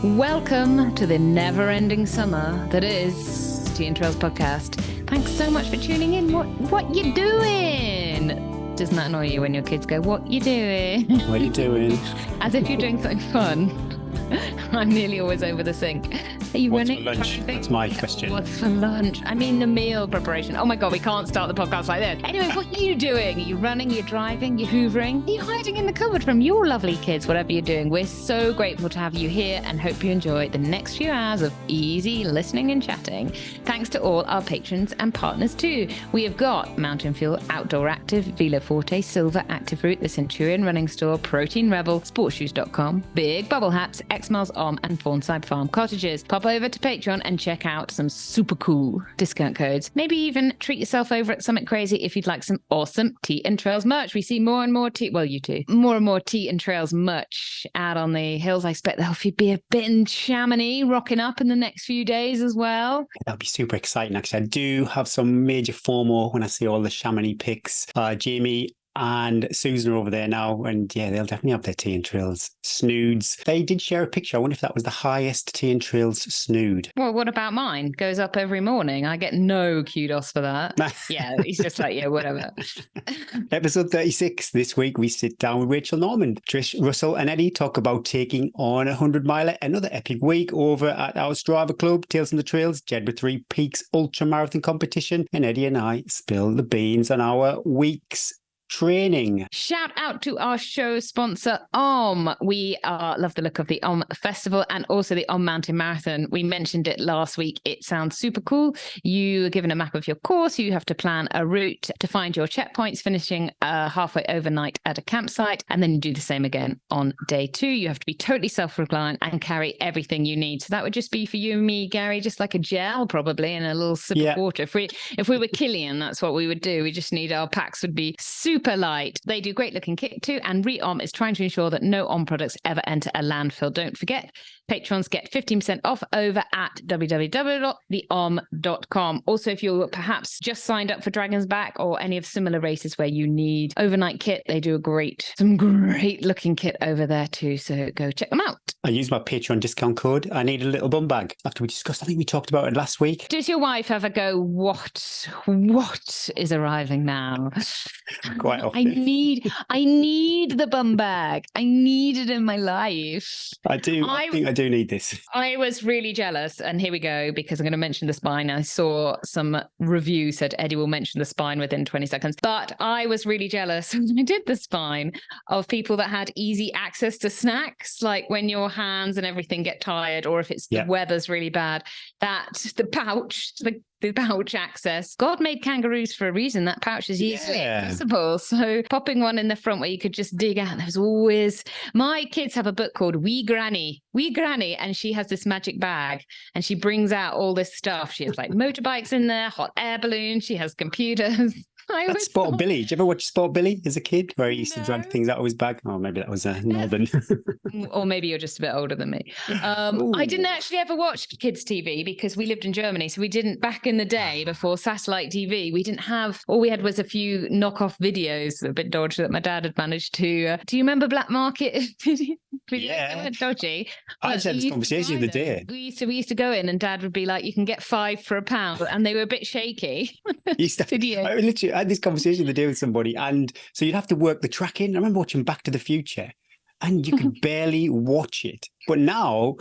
Welcome to the never-ending summer that is Tea and Trails podcast. Thanks so much for tuning in. What you doing? Doesn't that annoy you when your kids go, what you doing? What are you doing? As if you're doing something fun. I'm nearly always over the sink. Are you What's running? for lunch? That's my question. What's for lunch? I mean, the meal preparation. Oh my God, we can't start the podcast like this. Anyway, what are you doing? Are you running? You're driving? You're hoovering? Are you hiding in the cupboard from your lovely kids? Whatever you're doing, we're so grateful to have you here and hope you enjoy the next few hours of easy listening and chatting. Thanks to all our patrons and partners too. We have got Mountain Fuel, Outdoor Active, Velo Forte, Silver, Active Route, The Centurion Running Store, Protein Rebel, Sportshoes.com, Big Bubble Hats, X Miles Om, and Fawnside Farm Cottages. Pop over to Patreon and check out some super cool discount codes. Maybe even treat yourself over at Summit Crazy if you'd like some awesome Tea and Trails merch. We see more and more you too, more and more Tea and Trails merch out on the hills. I expect there'll be a bit in Chamonix rocking up in the next few days as well. That'll be super exciting. Actually, I do have some major FOMO when I see all the Chamonix pics. Jamie and Susan are over there now, and yeah, they'll definitely have their Tea and Trails snoods. They did share a picture. I wonder if that was the highest Tea and Trails snood. Well, what about mine? Goes up every morning. I get no kudos for that. Yeah, he's just like, yeah, whatever. Episode 36. This week, we sit down with Rachel Norman, Trish, Russell, and Eddie talk about taking on a 100-miler, another epic week over at our Strava Club, Tales from the Trails, Jedburgh 3 Peaks Ultra Marathon Competition, and Eddie and I spill the beans on our week's training. Shout out to our show sponsor, Om. We love the look of the Om Festival and also the Om Mountain Marathon. We mentioned it last week. It sounds super cool. You are given a map of your course. You have to plan a route to find your checkpoints, finishing halfway overnight at a campsite. And then you do the same again on day 2. You have to be totally self-reliant and carry everything you need. So that would just be for you and me, Gary, just like a gel probably and a little sip of water. If we were Killian, that's what we would do. We just need our packs would be super light. They do great looking kit too, and Re-Om is trying to ensure that no Om products ever enter a landfill. Don't forget, patrons get 15% off over at www.theom.com. Also, if you're perhaps just signed up for Dragon's Back or any of similar races where you need overnight kit, they do some great looking kit over there too. So go check them out. I used my Patreon discount code. I need a little bum bag. After we discussed, I think we talked about it last week. Does your wife ever go, what is arriving now? Quite often. I need the bum bag. I need it in my life. I think I do need this. I was really jealous, and here we go, because I'm going to mention the spine. I saw some review said Eddie will mention the spine within 20 seconds, but I was really jealous when I did the spine of people that had easy access to snacks, like when your hands and everything get tired, or if it's the weather's really bad, that the pouch access. God made kangaroos for a reason. That pouch is easily accessible. So popping one in the front where you could just dig out. There's always, my kids have a book called Wee Granny, and she has this magic bag and she brings out all this stuff. She has like motorbikes in there, hot air balloons. She has computers. That's Sport Billy. Did you ever watch Sport Billy as a kid, where he used to drag things out of his bag? Oh, maybe that was Northern. Or maybe you're just a bit older than me. I didn't actually ever watch kids' TV because we lived in Germany. So we didn't, back in the day before satellite TV, we didn't have, all we had was a few knockoff videos, a bit dodgy, that my dad had managed to. Do you remember Black Market videos? Yeah. They weren't dodgy. I just had this conversation the other day. We used to go in and Dad would be like, you can get 5 for £1. And they were a bit shaky. I had this conversation the other day with somebody, and so you'd have to work the tracking. I remember watching Back to the Future, and you could barely watch it. But now,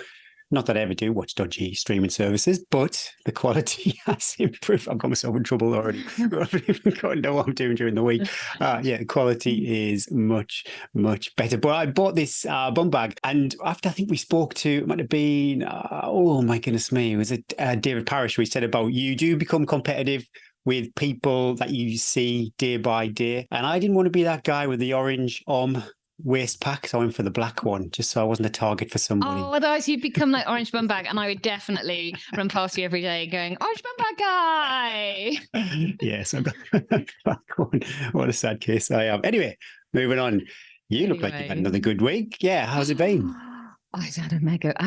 not that I ever do watch dodgy streaming services, but the quality has improved. I've got myself in trouble already. I don't even know what I'm doing during the week. The quality is much, much better. But I bought this bum bag, and after I think we spoke to, it might have been, oh my goodness me, it was David Parrish, where he said about you do become competitive with people that you see day by day. And I didn't want to be that guy with the orange waist pack, so I went for the black one, just so I wasn't a target for somebody. Oh, otherwise you'd become like orange bum bag, and I would definitely run past you every day going, orange bum bag guy. Yes, I've got the black one. What a sad case I am. Anyway, moving on. You look like you've had another good week. Yeah, how's it been? I had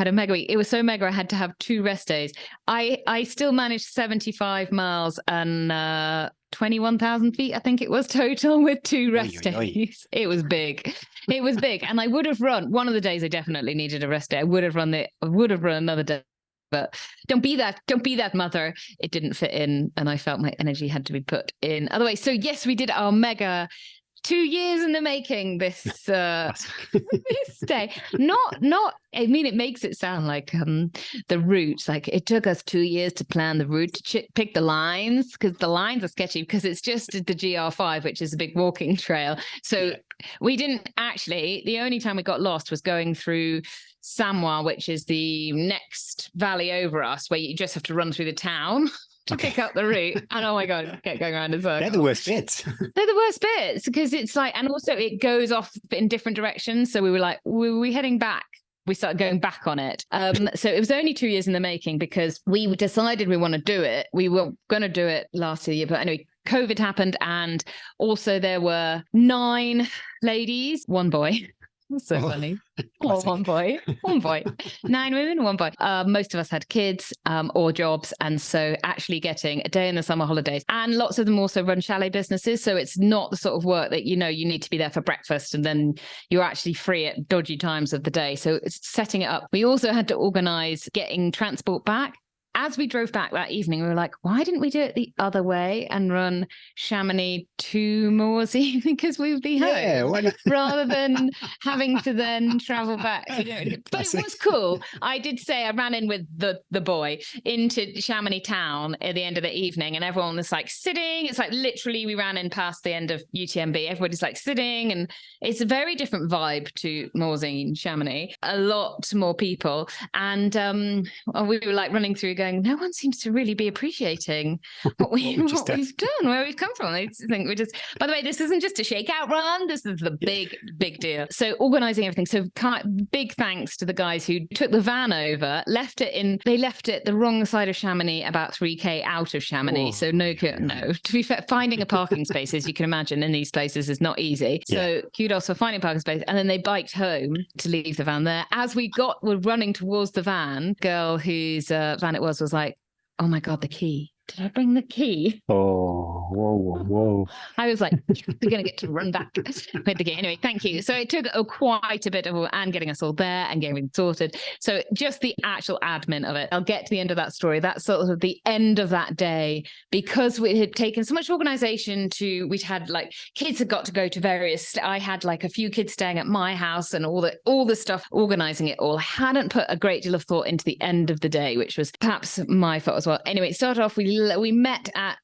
a mega week. It was so mega, I had to have 2 rest days. I still managed 75 miles and 21,000 feet, I think it was total, with 2 rest days. It was big. It was big. And I would have run one of the days I definitely needed a rest day. I would have run another day. But don't be that mother. It didn't fit in, and I felt my energy had to be put in other ways. So yes, we did our mega 2 years in the making this this day. Not I mean, it makes it sound like the route, like it took us 2 years to plan the route, to pick the lines, because the lines are sketchy, because it's just the GR5, which is a big walking trail. So we didn't actually, the only time we got lost was going through Samoa, which is the next valley over us, where you just have to run through the town to pick up the route. And oh my God, kept going around in circles. They're the worst bits. They're the worst bits, because it's like, and also it goes off in different directions. So we were like, we heading back? We started going back on it. So it was only 2 years in the making, because we decided we want to do it. We were going to do it last year, but anyway, COVID happened. And also there were 9 ladies, 1 boy. So funny. Oh, one boy. 9 women, 1 boy. Most of us had kids or jobs. And so actually getting a day in the summer holidays, and lots of them also run chalet businesses. So it's not the sort of work that, you need to be there for breakfast and then you're actually free at dodgy times of the day. So it's setting it up. We also had to organize getting transport back. As we drove back that evening, we were like, why didn't we do it the other way and run Chamonix to Morsey, because we would be home, rather than having to then travel back. But it was cool. I did say I ran in with the boy into Chamonix town at the end of the evening, and everyone was like sitting. It's like literally we ran in past the end of UTMB. Everybody's like sitting, and it's a very different vibe to Morsey and Chamonix. A lot more people. And we were like running through going, no one seems to really be appreciating what we've done, where we've come from. I think by the way, this isn't just a shakeout run. This is the big deal. So organizing everything. So big thanks to the guys who took the van over, they left it the wrong side of Chamonix, about 3K out of Chamonix. So no, to be fair, finding a parking space, as you can imagine, in these places is not easy. So kudos for finding a parking space. And then they biked home to leave the van there. As we were running towards the van, girl whose van it was like, oh my God, the key. Did I bring the key? Oh, whoa. I was like, we're going to get to run back with the key. Anyway, thank you. So it took quite a bit of, and getting us all there and getting it sorted. So just the actual admin of it. I'll get to the end of that story. That's sort of the end of that day, because we had taken so much organization we'd had like kids had got to go to various, I had like a few kids staying at my house and all the stuff, organizing it all. I hadn't put a great deal of thought into the end of the day, which was perhaps my fault as well. Anyway, it started off, we met at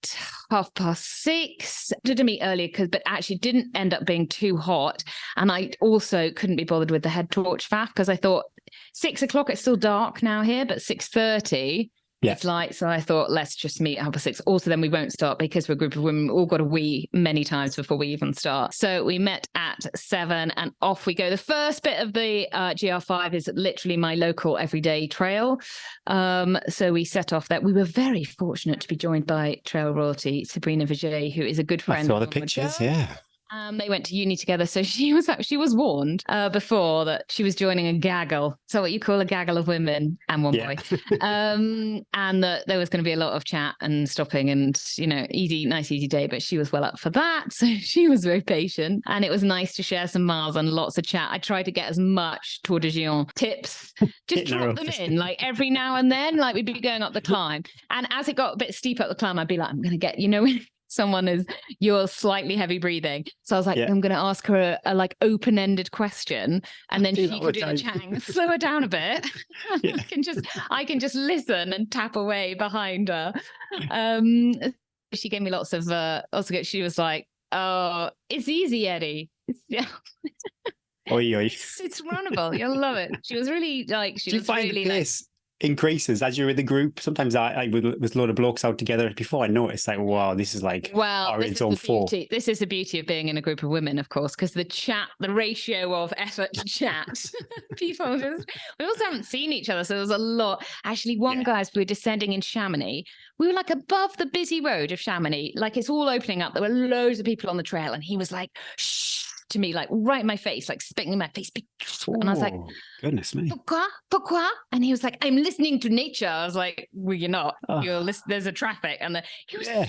6:30. Did meet earlier, but actually didn't end up being too hot. And I also couldn't be bothered with the head torch faff, because I thought 6 o'clock, it's still dark now here, but 6:30, it's light. So I thought, let's just meet at 6:30. Also, then we won't start, because we're a group of women, we all got a wee many times before we even start. So we met at 7 and off we go. The first bit of the GR5 is literally my local everyday trail. So we set off that. We were very fortunate to be joined by trail royalty Sabrina Vijay, who is a good friend. I saw the pictures, They went to uni together. So she was warned before that she was joining a gaggle. So what you call a gaggle of women and one boy. And that there was going to be a lot of chat and stopping and, nice, easy day. But she was well up for that. So she was very patient. And it was nice to share some miles and lots of chat. I tried to get as much Tour de Géant tips, just drop them in like every now and then, like we'd be going up the climb. And as it got a bit steep up the climb, I'd be like, I'm going to get, you're slightly heavy breathing. So I was like, I'm going to ask her a like open-ended question, and then she can do the chang, slow her down a bit. I can just listen and tap away behind her. She gave me lots of, she was like, oh, it's easy, Eddie. It's runnable. You'll love it. She was really like, nice. Increases as you're in the group. Sometimes I with a load of blokes out together. Before I noticed, like, wow, this is like its own four. This is the beauty of being in a group of women, of course, because the ratio of effort to chat. We also haven't seen each other, so there was a lot. Actually, one guy, as we were descending in Chamonix, we were like above the busy road of Chamonix, like it's all opening up. There were loads of people on the trail, and he was like, shh. To me, like right in my face, like spitting in my face. And I was like, goodness me. Pourquoi? And he was like, I'm listening to nature. I was like, well, you're not. You're there's a traffic. And he was so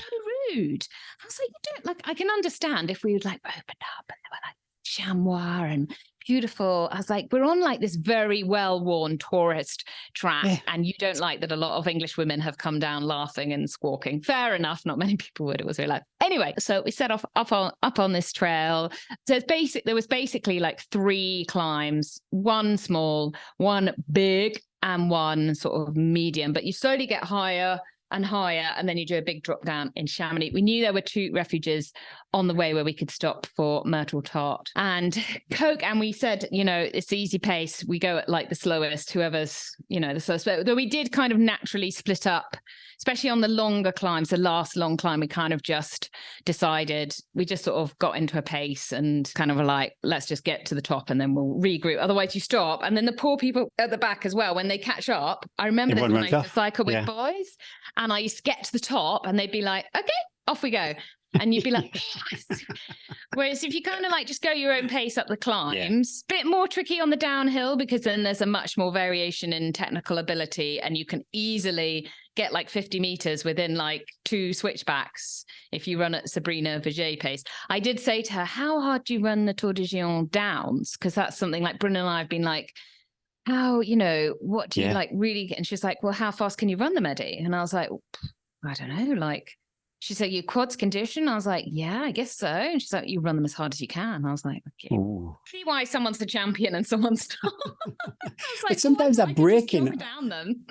rude. I was like, you don't, like, I can understand if we would like open up and they were like, chamois and beautiful. I was like, we're on like this very well-worn tourist track, and you don't like that a lot of English women have come down laughing and squawking. Fair enough. Not many people would. It was really loud. Anyway, so we set off up on this trail. So there was basically like 3 climbs, one small, one big, and one sort of medium. But you slowly get higher and higher, and then you do a big drop down in Chamonix. We knew there were 2 refuges on the way where we could stop for myrtle tart and Coke. And we said, it's easy pace. We go at like the slowest, whoever's, the slowest. Though we did kind of naturally split up, especially on the longer climbs, the last long climb, we kind of just decided, we just sort of got into a pace and kind of were like, let's just get to the top and then we'll regroup. Otherwise you stop. And then the poor people at the back as well, when they catch up, I remember this when I used to cycle with boys, and I used to get to the top and they'd be like, okay, off we go. And you'd be like, yes. Whereas if you kind of like just go your own pace up the climbs, bit more tricky on the downhill, because then there's a much more variation in technical ability, and you can easily get like 50 meters within like 2 switchbacks if you run at Sabrina Vigier pace. I did say to her, how hard do you run the Tour de Géant downs? Because that's something like Bruna and I have been like, how, what do you like really get? And she's like, well, how fast can you run them, Eddie? And I was like, I don't know, like, she said, your quads condition? I was like, yeah, I guess so. And she's like, you run them as hard as you can. I was like, okay. Ooh. See why someone's the champion and someone's not. Like, but sometimes that braking, down them.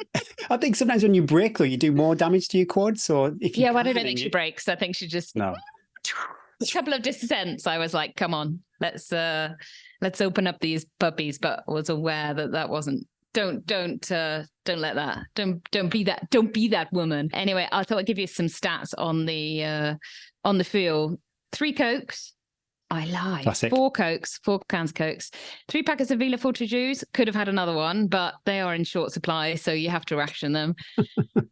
I think sometimes when you brake, though, you do more damage to your quads. Or if you I don't think she brakes. I think she just... No. A couple of descents, I was like, come on, let's open up these puppies, but was aware that wasn't... Don't let that. Don't be that woman. Anyway, I thought I'd give you some stats on the field. 3 Cokes. I lied. Classic. 4 Cokes, 4 cans of Cokes, 3 packets of Villa Fortejus. Could have had another one, but they are in short supply, so you have to ration them.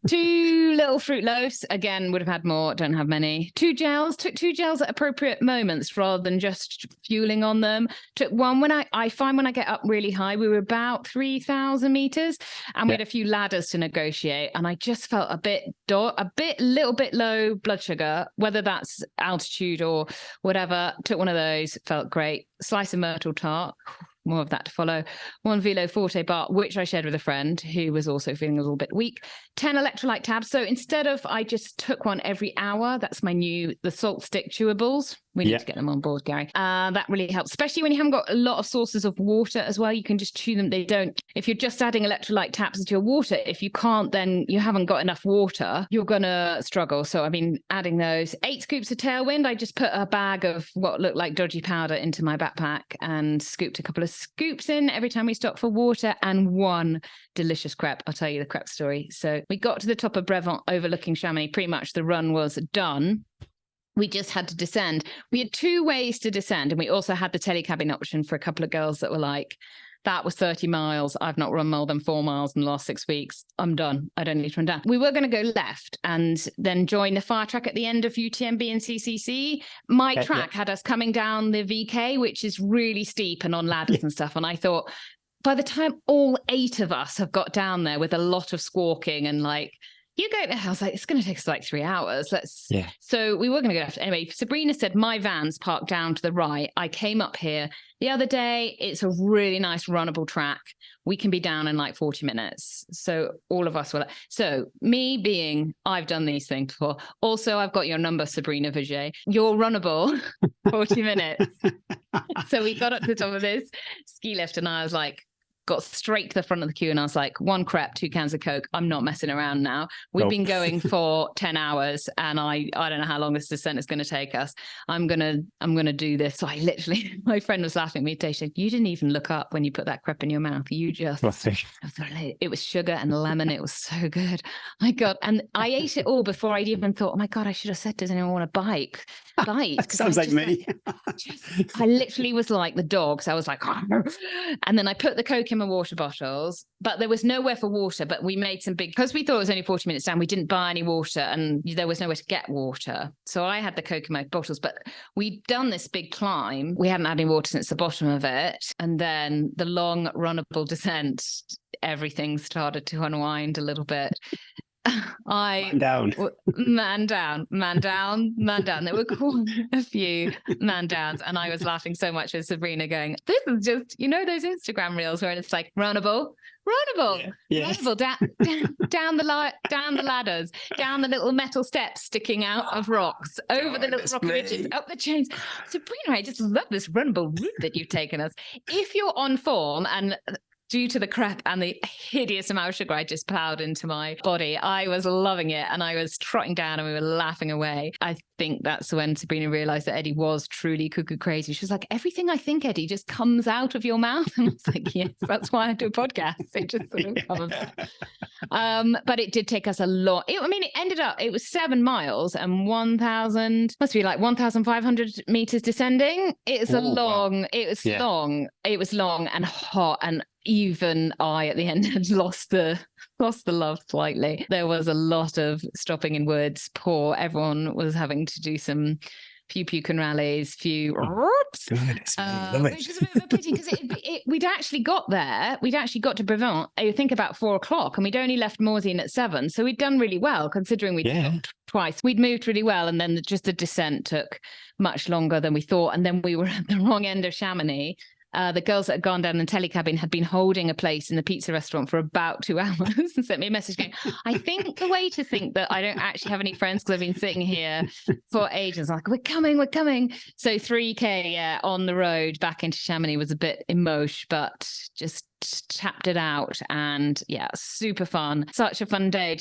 2 little Fruit Loaves. Again, would have had more. Don't have many. 2 gels. Took 2 gels at appropriate moments rather than just fueling on them. Took one when I find when I get up really high, we were about 3,000 meters, and we had a few ladders to negotiate, and I just felt little bit low blood sugar, whether that's altitude or whatever. Took one of those, felt great. Slice of myrtle tart, more of that to follow. 1 Velo Forte bar, which I shared with a friend who was also feeling a little bit weak. 10 electrolyte tabs. So instead of, I just took one every hour. That's the salt stick chewables. We need to get them on board, Gary. That really helps, especially when you haven't got a lot of sources of water as well. You can just chew them. If you're just adding electrolyte tabs into your water, if you can't, then you haven't got enough water, you're going to struggle. So, adding those 8 scoops of Tailwind. I just put a bag of what looked like dodgy powder into my backpack and scooped a couple of scoops in every time we stopped for water, and 1 delicious crepe. I'll tell you the crepe story. So we got to the top of Brevant overlooking Chamonix. Pretty much the run was done. We just had to descend. We had 2 ways to descend, and we also had the telecabin option for a couple of girls that were like, that was 30 miles. I've not run more than 4 miles in the last 6 weeks. I'm done. I don't need to run down. We were going to go left and then join the fire track at the end of UTMB and CCC. My track had us coming down the VK, which is really steep and on ladders and stuff. And I thought, by the time all 8 of us have got down there with a lot of squawking and like, you go, I was like, it's going to take us like 3 hours. So we were going to go after. Anyway, Sabrina said, my van's parked down to the right. I came up here the other day. It's a really nice runnable track. We can be down in like 40 minutes. So all of us were like, so me being, I've done these things before. Also, I've got your number, Sabrina Vigier. You're runnable 40 minutes. So we got up to the top of this ski lift, and I was like, got straight to the front of the queue, and I was like, 1 crepe, 2 cans of Coke. I'm not messing around now. We've been going for 10 hours and I don't know how long this descent is going to take us. I'm going to do this. So I literally, my friend was laughing at me today. She said, you didn't even look up when you put that crepe in your mouth. You just, it was sugar and lemon. It was so good. My God. And I ate it all before I'd even thought, oh my God, I should have said, does anyone want a bite? That sounds like me. I literally was like the dogs. I was like, and then I put the Coke in my water bottles, but there was nowhere for water. But we made some because we thought it was only 40 minutes down, we didn't buy any water and there was nowhere to get water. So I had the Coke in my bottles, but we'd done this big climb. We hadn't had any water since the bottom of it. And then the long runnable descent, everything started to unwind a little bit. Man down. Man down, man down, man down. There were quite a few man downs, and I was laughing so much with Sabrina going, this is just, those Instagram reels where it's like runnable, runnable, down the ladders, down the little metal steps sticking out of rocks, over the little rocky ridges, up the chains. Sabrina, I just love this runnable route that you've taken us. If you're on form and due to the crap and the hideous amount of sugar I just plowed into my body, I was loving it, and I was trotting down and we were laughing away. I think that's when Sabrina realised that Eddie was truly cuckoo crazy. She was like, everything I think, Eddie, just comes out of your mouth. And I was like, yes, that's why I do a podcast. It just sort of comes out. But it did take us a lot. It ended up, it was 7 miles and 1,500 meters descending. It was long and hot, and even I at the end had lost the love slightly. There was a lot of stopping in woods. Everyone was having to do some few puke and rallies, goodness, love it. Which was a bit of a pity because we'd actually got there. We'd actually got to Brevant, I think about 4:00, and we'd only left Morzine at 7. So we'd done really well considering we'd stopped twice. We'd moved really well, and then just the descent took much longer than we thought. And then we were at the wrong end of Chamonix. The girls that had gone down in the telecabin had been holding a place in the pizza restaurant for about 2 hours and sent me a message going, I think the way to think that I don't actually have any friends because I've been sitting here for ages. I'm like, we're coming. So 3K on the road back into Chamonix was a bit emotional, but just tapped it out, and super fun. Such a fun day.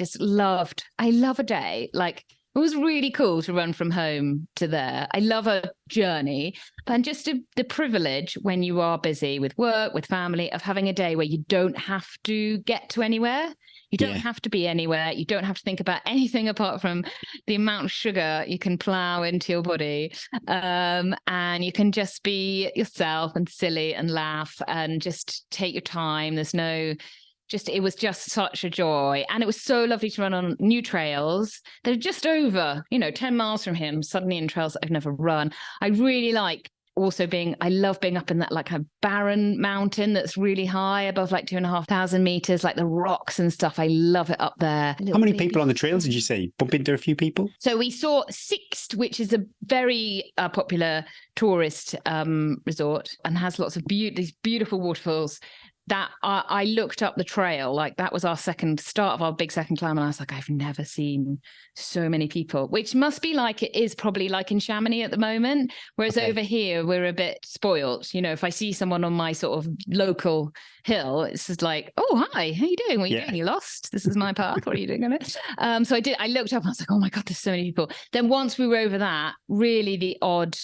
I love a day. Like, it was really cool to run from home to there. I love a journey, but just the privilege when you are busy with work, with family, of having a day where you don't have to get to anywhere. You don't have to be anywhere. You don't have to think about anything apart from the amount of sugar you can plow into your body. And you can just be yourself and silly and laugh and just take your time. It was just such a joy. And it was so lovely to run on new trails. They're just over, 10 miles from him, suddenly in trails that I've never run. I really like I love being up in that like a barren mountain that's really high above like 2,500 meters, like the rocks and stuff. I love it up there. How many people on the trails did you say? Bump into a few people? So we saw Sixt, which is a very popular tourist resort and has lots of these beautiful waterfalls. That I looked up the trail, like that was our start of our big second climb, and I was like, I've never seen so many people, which must be like it is probably like in Chamonix at the moment, whereas over here we're a bit spoilt. If I see someone on my sort of local hill, it's just like, oh, hi, how you doing? What are you doing? You lost? This is my path. What are you doing on it? So I looked up and I was like, oh my God, there's so many people. Then once we were over that, really the odd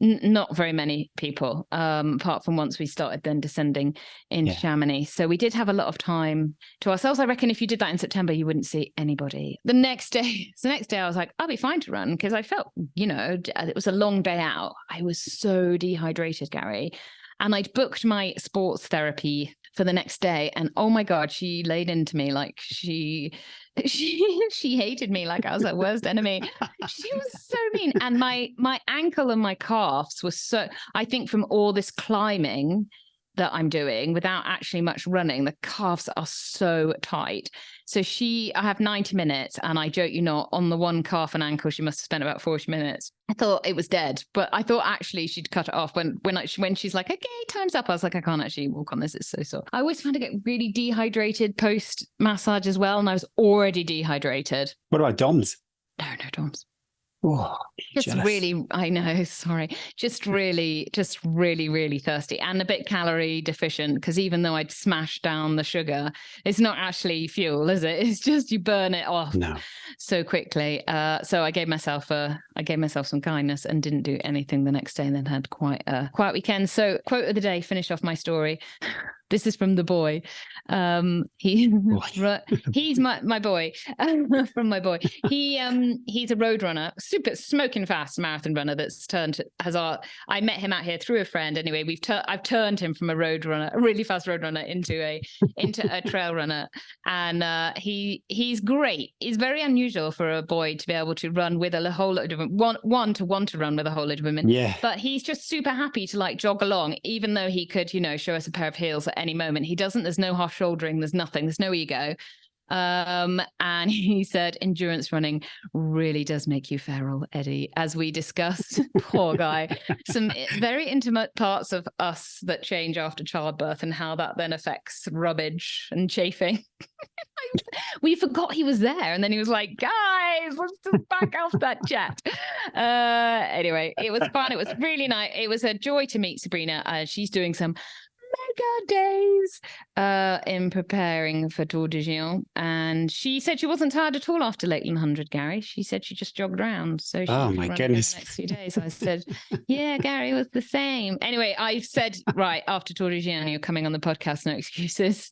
not very many people, apart from once we started then descending in Chamonix. So we did have a lot of time to ourselves. I reckon if you did that in September, you wouldn't see anybody. The next day I was like, I'll be fine to run because I felt, it was a long day out. I was so dehydrated, Gary. And I'd booked my sports therapy for the next day. And oh my God, she laid into me like she hated me like I was her worst enemy. She was so mean. And my ankle and my calves were so, I think from all this climbing that I'm doing without actually much running, the calves are so tight. So I have 90 minutes, and I joke you not, on the one calf and ankle, she must have spent about 40 minutes. I thought it was dead, but I thought actually she'd cut it off when she's like, okay, time's up. I was like, I can't actually walk on this. It's so sore. I always find I get really dehydrated post massage as well. And I was already dehydrated. What about DOMS? No DOMS. Oh, just jealous. Really, I know, sorry. Just really, really thirsty and a bit calorie deficient, because even though I'd smashed down the sugar, it's not actually fuel, is it? It's just you burn it off so quickly. So I gave myself some kindness and didn't do anything the next day, and then had quite a quiet weekend. So quote of the day, finish off my story. This is from the boy. He's my boy from my boy. He's a road runner, super smoking fast marathon runner that's I met him out here through a friend. Anyway, I've turned him from a really fast road runner into a trail runner, and he's great. He's very unusual for a boy to be able to run with a whole lot of different want to run with a whole lot of women. Yeah, but he's just super happy to like jog along, even though he could show us a pair of heels at any moment. He doesn't. There's no half shouldering. There's nothing. There's no ego. And he said, endurance running really does make you feral, Eddie, as we discussed. Poor guy. Some very intimate parts of us that change after childbirth and how that then affects rubbage and chafing. We forgot he was there, and then he was like, guys, let's just back off that chat. Anyway, it was fun. It was really nice. It was a joy to meet Sabrina. She's doing some mega days in preparing for Tour de Géant, and she said she wasn't tired at all after Lakeland 100, Gary. She said she just jogged around. So she Oh my goodness. the next few days. I said, yeah, Gary was the same. Anyway, I said, right, after Tour de Géant, you're coming on the podcast, no excuses.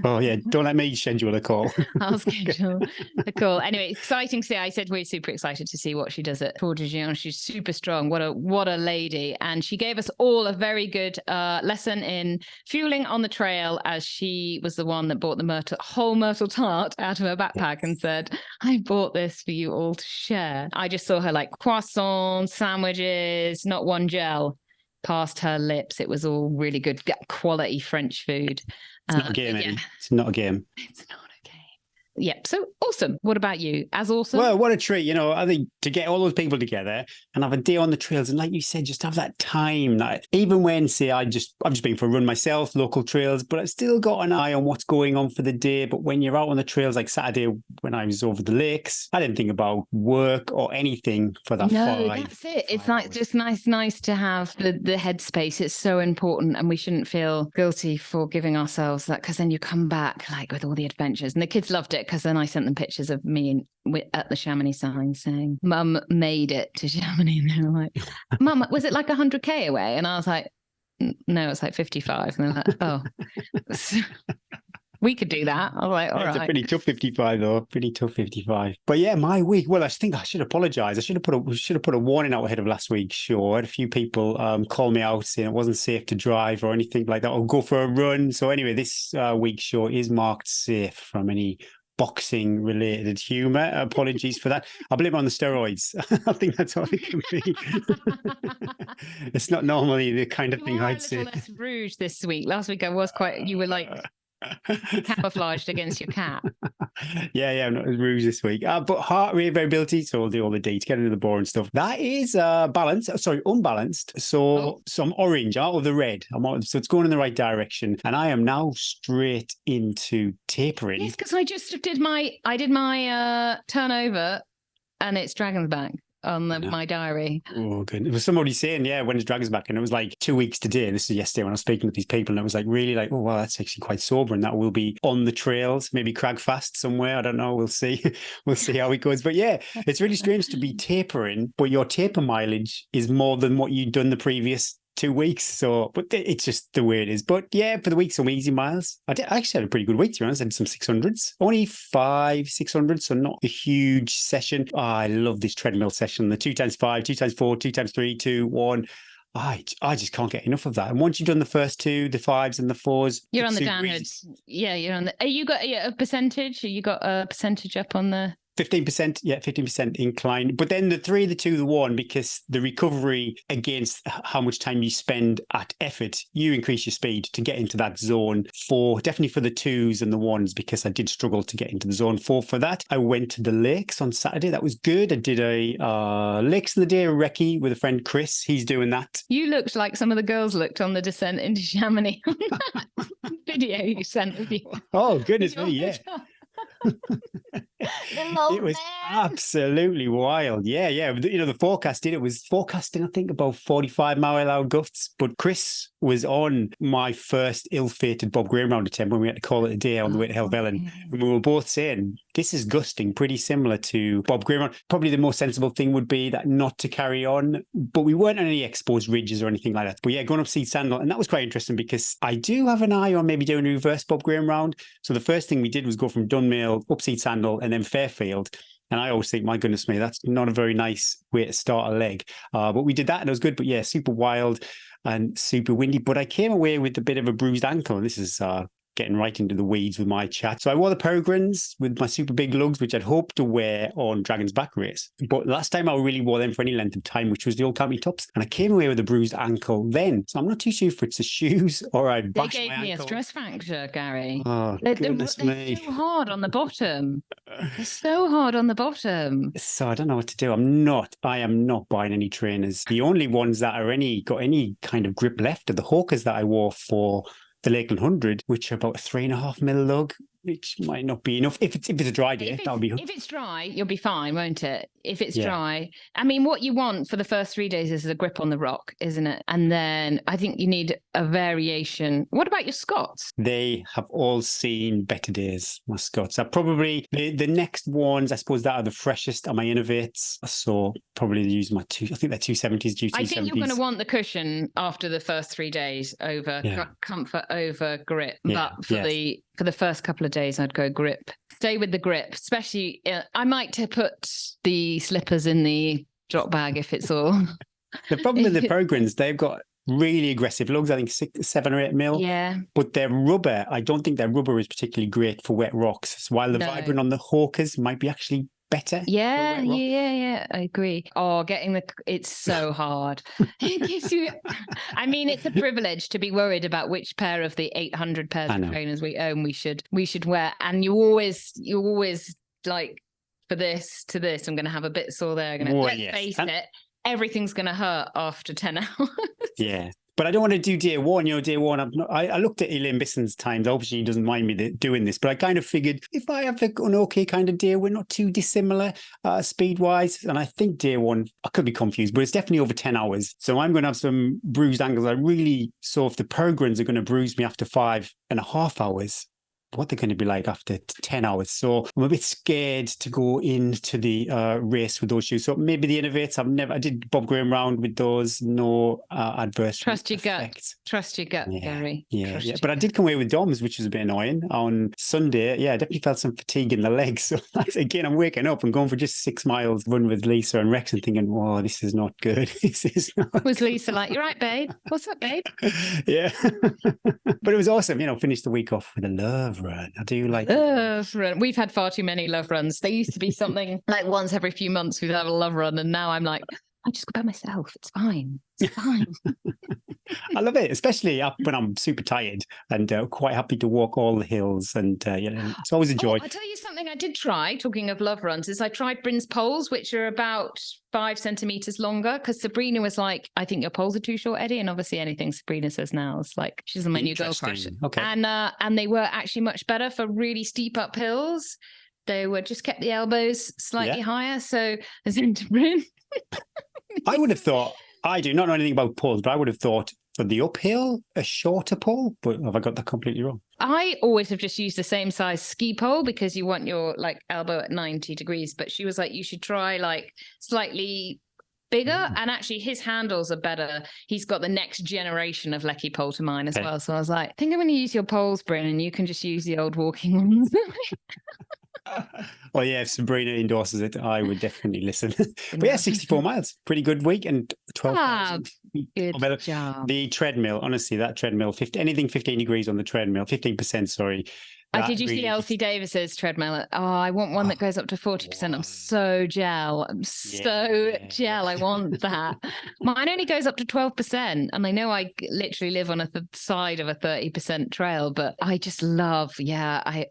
Oh yeah, don't let me schedule a call. I'll schedule a call. Anyway, exciting to see. I said we're super excited to see what she does at Tour de Géant. She's super strong. What a lady. And she gave us all a very good lesson in fueling on the trail, as she was the one that bought the whole myrtle tart out of her backpack and said, I bought this for you all to share. I just saw her like croissants, sandwiches, not one gel past her lips. It was all really good quality French food. It's not a game, Eddie. It's not a game. It's not a game. Yep. So awesome. What about you? As awesome? Well, what a treat. I think to get all those people together and have a day on the trails, and like you said, just have that time. That even when, say, I've just been for a run myself, local trails, but I've still got an eye on what's going on for the day. But when you're out on the trails, like Saturday when I was over the lakes, I didn't think about work or anything for that. No, that's it. It's like just nice to have the headspace. It's so important, and we shouldn't feel guilty for giving ourselves that, because then you come back like with all the adventures, and the kids loved it. Because then I sent them pictures of me at the Chamonix sign saying, Mum made it to Chamonix. And they were like, Mum, was it like 100K away? And I was like, no, it's like 55. And they're like, oh. We could do that. I was like, all right. It's a pretty tough 55, though. Pretty tough 55. But yeah, my week. Well, I think I should apologise. I should have put a warning out ahead of last week's show. I had a few people call me out saying it wasn't safe to drive or anything like that, or go for a run. So anyway, this week's show is marked safe from any boxing related humour. Apologies for that. I blame it on the steroids. I think that's all it can be. It's not normally the kind of thing I'd say. Less rouge this week. Last week I was you were like camouflaged against your cat. Yeah, I'm not as rouge this week. But heart rate variability, so we'll do all the dates, get into the boring stuff. That is unbalanced. So I'm orange out of the red. So it's going in the right direction. And I am now straight into tapering. Yes, because I just did my turnover, and it's Dragon's Back on my diary. Oh, good. It was somebody saying, yeah, when is Dragon's Back? And it was like 2 weeks today. This is yesterday when I was speaking with these people, and it was like really like, oh, wow, that's actually quite sober. And that will be on the trails, maybe Cragfast somewhere. I don't know. We'll see. We'll see how it goes. But yeah, it's really strange to be tapering, but your taper mileage is more than what you'd done the previous 2 weeks. So, but it's just the way it is. But yeah, for the week, some easy miles. I actually had a pretty good week, to be honest. I did some 600s, only 600, so not a huge session. Oh, I love this treadmill session, the 2x5, 2x4, 2x3, 2, 1. I just can't get enough of that. And once you've done the first two, the 5s and the 4s, you're on the downwards. Yeah, you're on the. You got a percentage? You got a percentage up on the 15%, yeah, 15% incline. But then the 3, the 2, the 1, because the recovery against how much time you spend at effort, you increase your speed to get into that zone 4, definitely for the 2s and the 1s, because I did struggle to get into the zone 4 for that. I went to the lakes on Saturday. That was good. I did a lakes in the day recce with a friend, Chris. He's doing that. You looked like some of the girls looked on the descent into Chamonix. Video you sent with you. Oh, goodness me, yeah. It was absolutely wild. Yeah. The forecast it was forecasting, I think, about 45-mile-an-hour gusts. But Chris was on my first ill-fated Bob Graham round attempt when we had to call it a day on the way to Helvellyn. And we were both saying, this is gusting pretty similar to Bob Graham. Probably the most sensible thing would be that not to carry on. But we weren't on any exposed ridges or anything like that. But yeah, going up Seed Sandal. And that was quite interesting because I do have an eye on maybe doing a reverse Bob Graham round. So the first thing we did was go from Dunmail, up Seed Sandal, and then Fairfield. And I always think, my goodness me, that's not a very nice way to start a leg. But we did that and it was good. But yeah, super wild and super windy. But I came away with a bit of a bruised ankle. This is getting right into the weeds with my chat. So I wore the Peregrines with my super big lugs, which I'd hoped to wear on Dragon's Back race. But last time I really wore them for any length of time, which was the old cami tops. And I came away with a bruised ankle then. So I'm not too sure if it's the shoes or I bashed my They gave me a stress fracture, Gary. Oh, goodness They're me. so hard on the bottom. They're so hard on the bottom. So I don't know what to do. I am not buying any trainers. The only ones that are got any kind of grip left are the Hawkers that I wore for the Lakeland 100, which are about a 3.5 mil lug, which might not be enough. If it's a dry day, that would be. If it's dry, you'll be fine, won't it? If it's Yeah. dry, I mean, what you want for the first 3 days is a grip on the rock, isn't it? And then I think you need a variation. What about your Scots? They have all seen better days, my Scots. Are probably the next ones, I suppose, that are the freshest are my Innovates. So probably use my I think they're 270s, GT70s. I think you're going to want the cushion after the first 3 days over comfort over grip. Yeah. But for the first couple of days, I'd go grip. Stay with the grip, especially. I might put the slippers in the drop bag if it's all. The problem with the Peregrines, they've got really aggressive lugs, I think 7 or 8 mil. Yeah. But their rubber, I don't think their rubber is particularly great for wet rocks. So while the Vibrant on the Hawkers might be actually better. Yeah. I agree. Oh, it's so hard. It gives you, I mean, it's a privilege to be worried about which pair of the 800 pairs of trainers we own we should wear. And you always like, for this to this, I'm going to have a bit sore there. Let's face it, everything's going to hurt after 10 hours. Yeah. But I don't want to do day one. Day one, I looked at Elaine Bisson's times. Obviously, he doesn't mind me doing this, but I kind of figured if I have an okay kind of day, we're not too dissimilar speed-wise. And I think day one, I could be confused, but it's definitely over 10 hours. So I'm going to have some bruised ankles. So if the Peregrines are going to bruise me after 5.5 hours, what they're going to be like after 10 hours. So I'm a bit scared to go into the race with those shoes. So maybe the Innovates, I did Bob Graham round with those, no adverse Trust your effects. gut. Trust your gut, Gary. Yeah. But I did come away with DOMs, which was a bit annoying. On Sunday, I definitely felt some fatigue in the legs. So again, I'm waking up and going for just 6 miles, run with Lisa and Rex and thinking, whoa, this is not good. This is not Was Lisa like, you're right, babe? What's up, babe? Yeah. But it was awesome, finish the week off with a love run. I do like love run. We've had far too many love runs. They used to be something like once every few months we'd have a love run, and now I'm like, I just go by myself. It's fine. It's fine. I love it, especially when I'm super tired and quite happy to walk all the hills. And it's always a joy. I'll tell you something I did try, talking of love runs, is I tried Bryn's poles, which are about 5 centimeters longer, because Sabrina was like, I think your poles are too short, Eddie. And obviously anything Sabrina says now is like, she's my new girl crush. Okay. And they were actually much better for really steep up hills. They were just kept the elbows slightly higher. So as into Bryn. I would have thought, I do not know anything about poles, but I would have thought for the uphill, a shorter pole. But have I got that completely wrong? I always have just used the same size ski pole because you want your elbow at 90 degrees. But she was like, you should try slightly bigger. And actually his handles are better. He's got the next generation of Lecky pole to mine as well. So I was like, I think I'm going to use your poles, Bryn, and you can just use the old walking ones. Well, if Sabrina endorses it, I would definitely listen. But 64 miles, pretty good week, and 12,000. Good job. The treadmill, honestly, that treadmill, anything 15 degrees on the treadmill, 15%, sorry. Did you see Elsie Davis's treadmill? Oh, I want one that goes up to 40%. I'm so gel. Gel. I want that. Mine only goes up to 12%. And I know I literally live on a side of a 30% trail, but I just love, I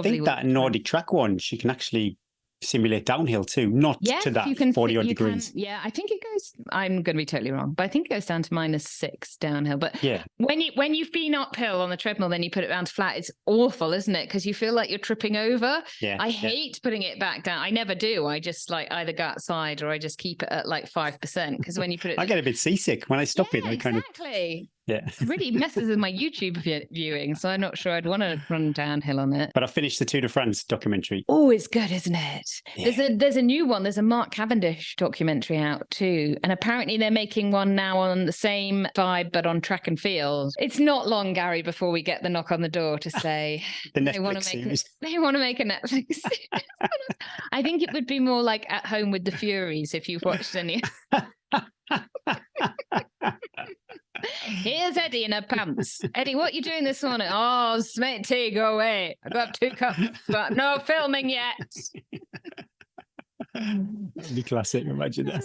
think that Nordic track one, she can actually simulate downhill too, not to that 40 odd degrees. I think it goes, I'm going to be totally wrong, but I think it goes down to -6 downhill. But when you've been uphill on the treadmill, then you put it down to flat, it's awful, isn't it? Because you feel like you're tripping over. I hate putting it back down. I never do. I just either go outside or I just keep it at 5%. Because when you put it, I get a bit seasick when I stop it. I kind of. It really messes with my YouTube viewing, so I'm not sure I'd want to run downhill on it. But I finished the Tour de France documentary. Oh, it's good, isn't it? Yeah. There's a new one. There's a Mark Cavendish documentary out too, and apparently they're making one now on the same vibe but on track and field. It's not long, Gary, before we get the knock on the door to say they want to make a Netflix series. I think it would be more like At Home with the Furies if you've watched any. Here's Eddie in her pants. Eddie, what are you doing this morning? Oh, just make tea, go away. I've got 2 cups, but no filming yet. That'd be classic, imagine that.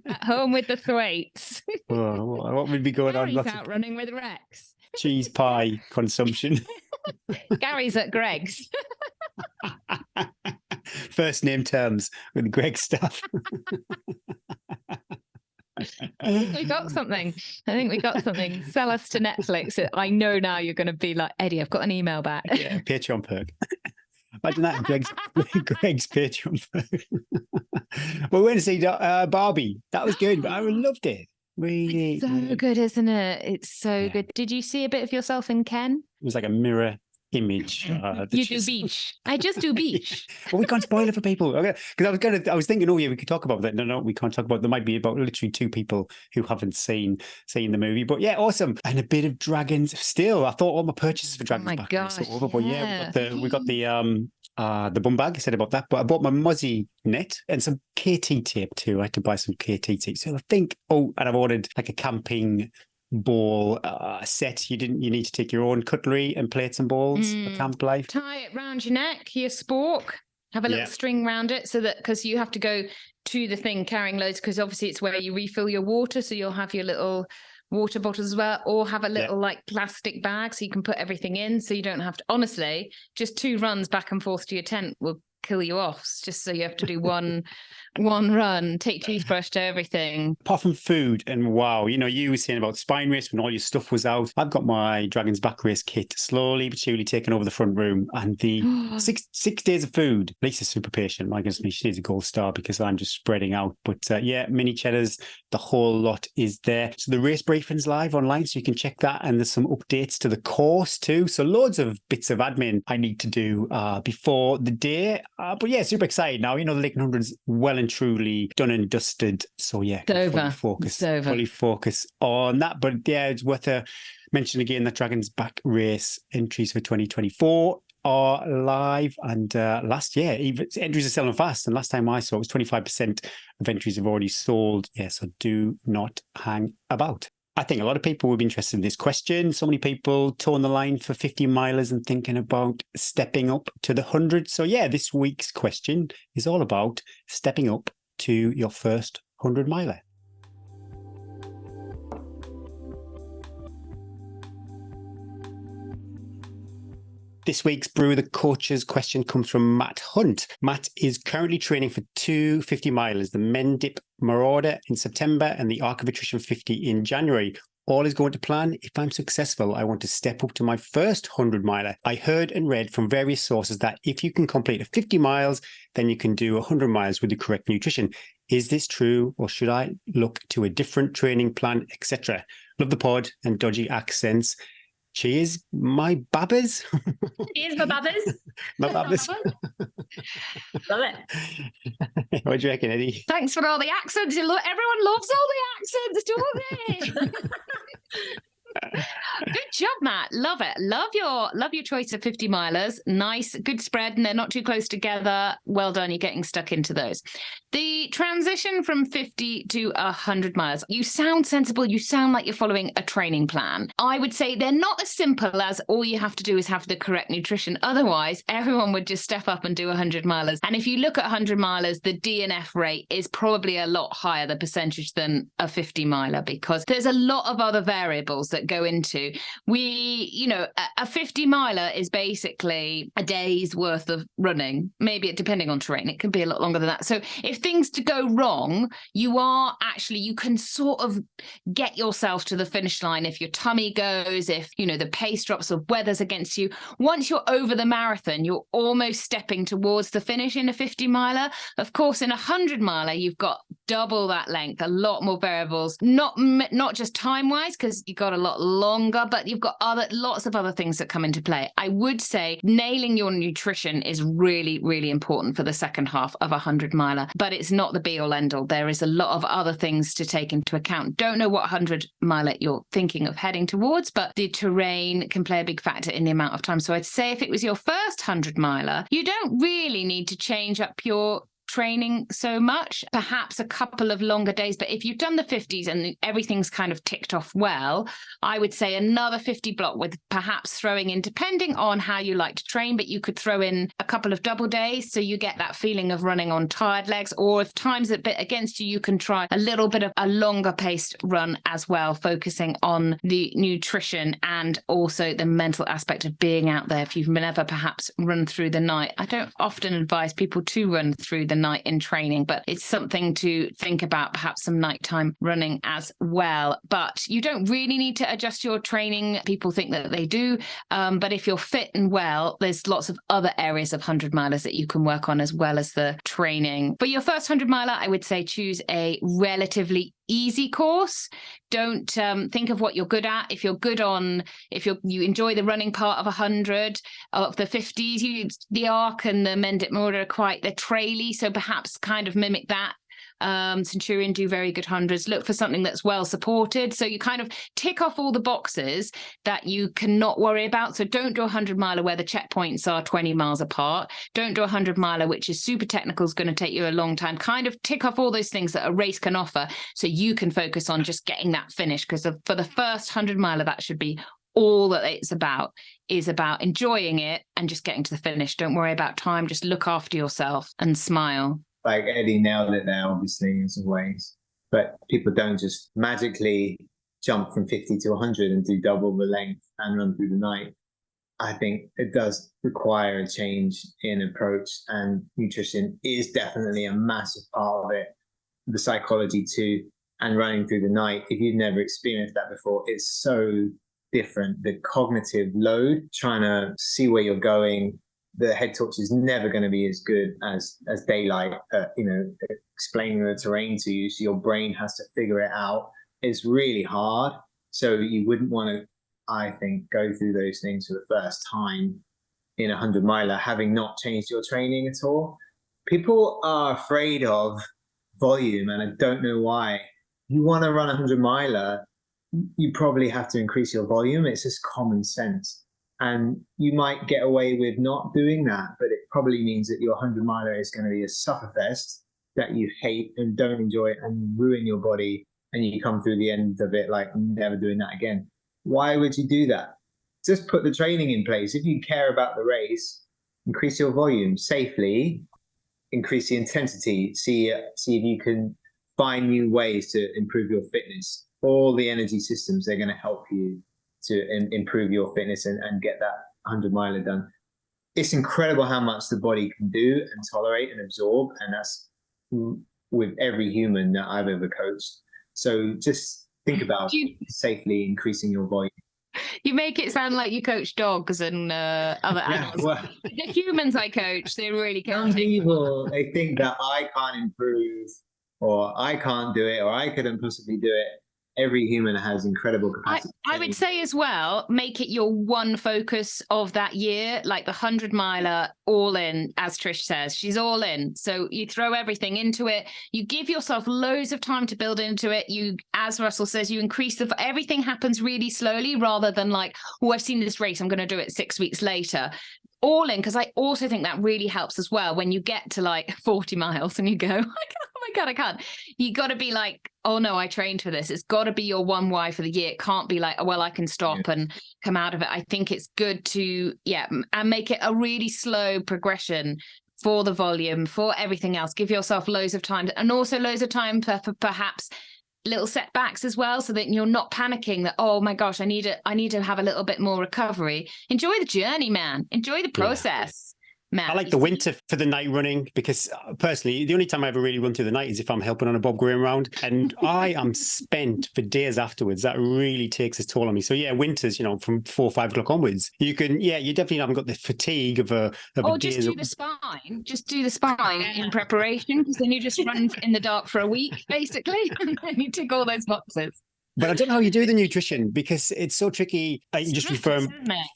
At home with the thwaites. Oh, what would be going on? Gary's Lots out of running with Rex. cheese pie consumption. Gary's at Greg's. First name terms with Greg stuff. I think we got something. Sell us to Netflix. I know now you're going to be like, Eddie, I've got an email back. Yeah, Patreon perk. Imagine that, Greg's Patreon perk. Well, we went to see Barbie. That was good. I loved it. Really. It's so good, isn't it? It's so good. Did you see a bit of yourself in Ken? It was like a mirror image. You do beach. I just do beach. Well, we can't spoil it for people. Okay, because I was thinking, oh yeah, we could talk about that. No, we can't talk about. There might be about literally 2 people who haven't seen the movie. But yeah, awesome. And a bit of dragons. Still, I thought all my purchases for dragons back were sort of over. But yeah, we got the bum bag. I said about that. But I bought my Muzzy net and some KT tape too. I had to buy some KT tape. So I think. Oh, and I've ordered like a camping ball set. You need to take your own cutlery and plates and balls for camp life. Tie it round your neck, your spork, have a little string round it, so that, because you have to go to the thing carrying loads, because obviously it's where you refill your water, so you'll have your little water bottles as well, or have a little like plastic bag so you can put everything in, so you don't have to, honestly, just 2 runs back and forth to your tent will kill you off, just so you have to do one run, take toothbrush to everything. Apart from food, and wow, you were saying about Spine Race when all your stuff was out. I've got my Dragon's Back Race kit slowly but surely taking over the front room, and the 6 days of food. Lisa's super patient. My goodness me, she needs a gold star because I'm just spreading out. But mini cheddars, the whole lot is there. So the race briefing's live online, so you can check that, and there's some updates to the course too. So loads of bits of admin I need to do before the day. But yeah, super excited now. The Lake 100's well and truly done and dusted. So yeah, fully focus on that. But yeah, it's worth a mention again that Dragon's Back Race entries for 2024 are live. And last year, entries are selling fast. And last time I saw, it was 25% of entries have already sold. Yeah, so do not hang about. I think a lot of people will be interested in this question. So many people towing the line for 50 milers and thinking about stepping up to the 100. So yeah, this week's question is all about stepping up to your first 100 miler. This week's Brew the Coaches question comes from Matt Hunt. Matt is currently training for 2 50 milers, the Mendip Marauder in September and the Arc of Attrition 50 in January. All is going to plan. If I'm successful, I want to step up to my first 100 miler. I heard and read from various sources that if you can complete a 50 miles, then you can do 100 miles with the correct nutrition. Is this true, or should I look to a different training plan, etc.? Love the pod and dodgy accents. Cheers, my babbers. Cheers, my babbers. My babbers. Love it. What do you reckon, Eddie? Thanks for all the accents. Everyone loves all the accents, don't they? Good job, Matt. Love it. Love your choice of 50 milers. Nice, good spread, and they're not too close together. Well done. You're getting stuck into those. The transition from 50 to 100 miles. You sound sensible. You sound like you're following a training plan. I would say they're not as simple as all you have to do is have the correct nutrition. Otherwise, everyone would just step up and do 100 milers. And if you look at 100 milers, the DNF rate is probably a lot higher, the percentage, than a 50 miler, because there's a lot of other variables that go into. A 50 miler is basically a day's worth of running, maybe depending on terrain. It can be a lot longer than that. So if things to go wrong, you can sort of get yourself to the finish line. If your tummy goes, if, the pace drops or weather's against you, once you're over the marathon, you're almost stepping towards the finish in a 50 miler. Of course, in a 100 miler, you've got double that length, a lot more variables, not just time wise, because you've got a lot longer, but you've got lots of other things that come into play. I would say nailing your nutrition is really, really important for the second half of a 100 miler, but it's not the be all end all. There is a lot of other things to take into account. Don't know what 100 miler you're thinking of heading towards, but the terrain can play a big factor in the amount of time. So I'd say if it was your first 100 miler, you don't really need to change up your training so much. Perhaps a couple of longer days, but if you've done the 50s and everything's kind of ticked off well, I would say another 50 block with perhaps throwing in, depending on how you like to train, but you could throw in a couple of double days so you get that feeling of running on tired legs, or if time's a bit against you, you can try a little bit of a longer paced run as well, focusing on the nutrition and also the mental aspect of being out there. If you've never perhaps run through the night, I don't often advise people to run through the night in training, but it's something to think about, perhaps some nighttime running as well. But you don't really need to adjust your training. People think that they do, but if you're fit and well, there's lots of other areas of 100 milers that you can work on as well as the training. For your first 100 miler, I would say choose a relatively easy course. Don't think of what you're good at. If you enjoy the running part of 100, of the 50s, the arc and the Mendip Mortar are quite, they're traily, so perhaps kind of mimic that. Centurion do very good hundreds. Look for something that's well supported. So you kind of tick off all the boxes that you cannot worry about. So don't do a 100 miler where the checkpoints are 20 miles apart. Don't do a 100 miler, which is super technical, is going to take you a long time. Kind of tick off all those things that a race can offer so you can focus on just getting that finish. Because for the first 100 miler, that should be all that it's about, is about enjoying it and just getting to the finish. Don't worry about time. Just look after yourself and smile. Like Eddie nailed it there, obviously, in some ways. But people don't just magically jump from 50 to 100 and do double the length and run through the night. I think it does require a change in approach, and nutrition is definitely a massive part of it. The psychology too, and running through the night. If you've never experienced that before, it's so different. The cognitive load, trying to see where you're going, the head torch is never going to be as good as daylight, explaining the terrain to you. So your brain has to figure it out. It's really hard. So you wouldn't want to, I think, go through those things for the first time in a 100 miler, having not changed your training at all. People are afraid of volume, and I don't know why. You want to run a 100 miler, you probably have to increase your volume. It's just common sense. And you might get away with not doing that, but it probably means that your 100 miler is going to be a sufferfest that you hate and don't enjoy and ruin your body. And you come through the end of it like, never doing that again. Why would you do that? Just put the training in place. If you care about the race, increase your volume safely, increase the intensity, see if you can find new ways to improve your fitness. All the energy systems, they're going to help you to improve your fitness and get that 100 miler done. It's incredible how much the body can do and tolerate and absorb, and that's with every human that I've ever coached. So just think about safely increasing your volume. You make it sound like you coach dogs and other animals. Well, the humans I coach, they really can't. Some people, they think that I can't improve, or I can't do it, or I couldn't possibly do it. Every human has incredible capacity. I would say as well, make it your one focus of that year, like the 100 miler, all in, as Trish says, she's all in. So you throw everything into it. You give yourself loads of time to build into it. You, as Russell says, you increase everything happens really slowly rather than like, oh, I've seen this race, I'm going to do it 6 weeks later. All in, because I also think that really helps as well when you get to like 40 miles and you go, oh my God, I can't. You got to be like, oh no, I trained for this. It's got to be your one why for the year. It can't be like, oh, well, I can stop and come out of it. I think it's good to, and make it a really slow progression for the volume, for everything else. Give yourself loads of time, and also loads of time for perhaps little setbacks as well, so that you're not panicking that, oh my gosh, I need to have a little bit more recovery. Enjoy the journey, man. Enjoy the process. Matt, I like the winter for the night running, because personally, the only time I ever really run through the night is if I'm helping on a Bob Graham round, and I am spent for days afterwards. That really takes its toll on me. So winters, from 4 or 5 o'clock onwards, you can, you definitely haven't got the fatigue of a just do the spine. Just do the spine in preparation, because then you just run in the dark for a week, basically, and then you tick all those boxes. But I don't know how you do the nutrition, because it's so tricky. You just refer.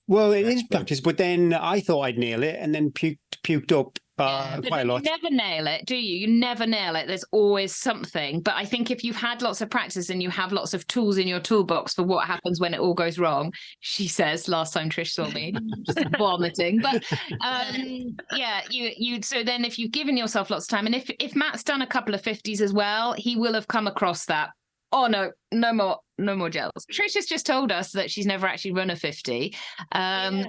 Well, it is practice, but then I thought I'd nail it, and then puked puked up But quite a then lot. you never nail it, do you? You never nail it. There's always something. But I think if you've had lots of practice and you have lots of tools in your toolbox for what happens when it all goes wrong, she says, last time Trish saw me, just vomiting. But yeah, you. So then if you've given yourself lots of time, and if Matt's done a couple of 50s as well, he will have come across that. Oh no more gels. Trish has just told us that she's never actually run a 50. So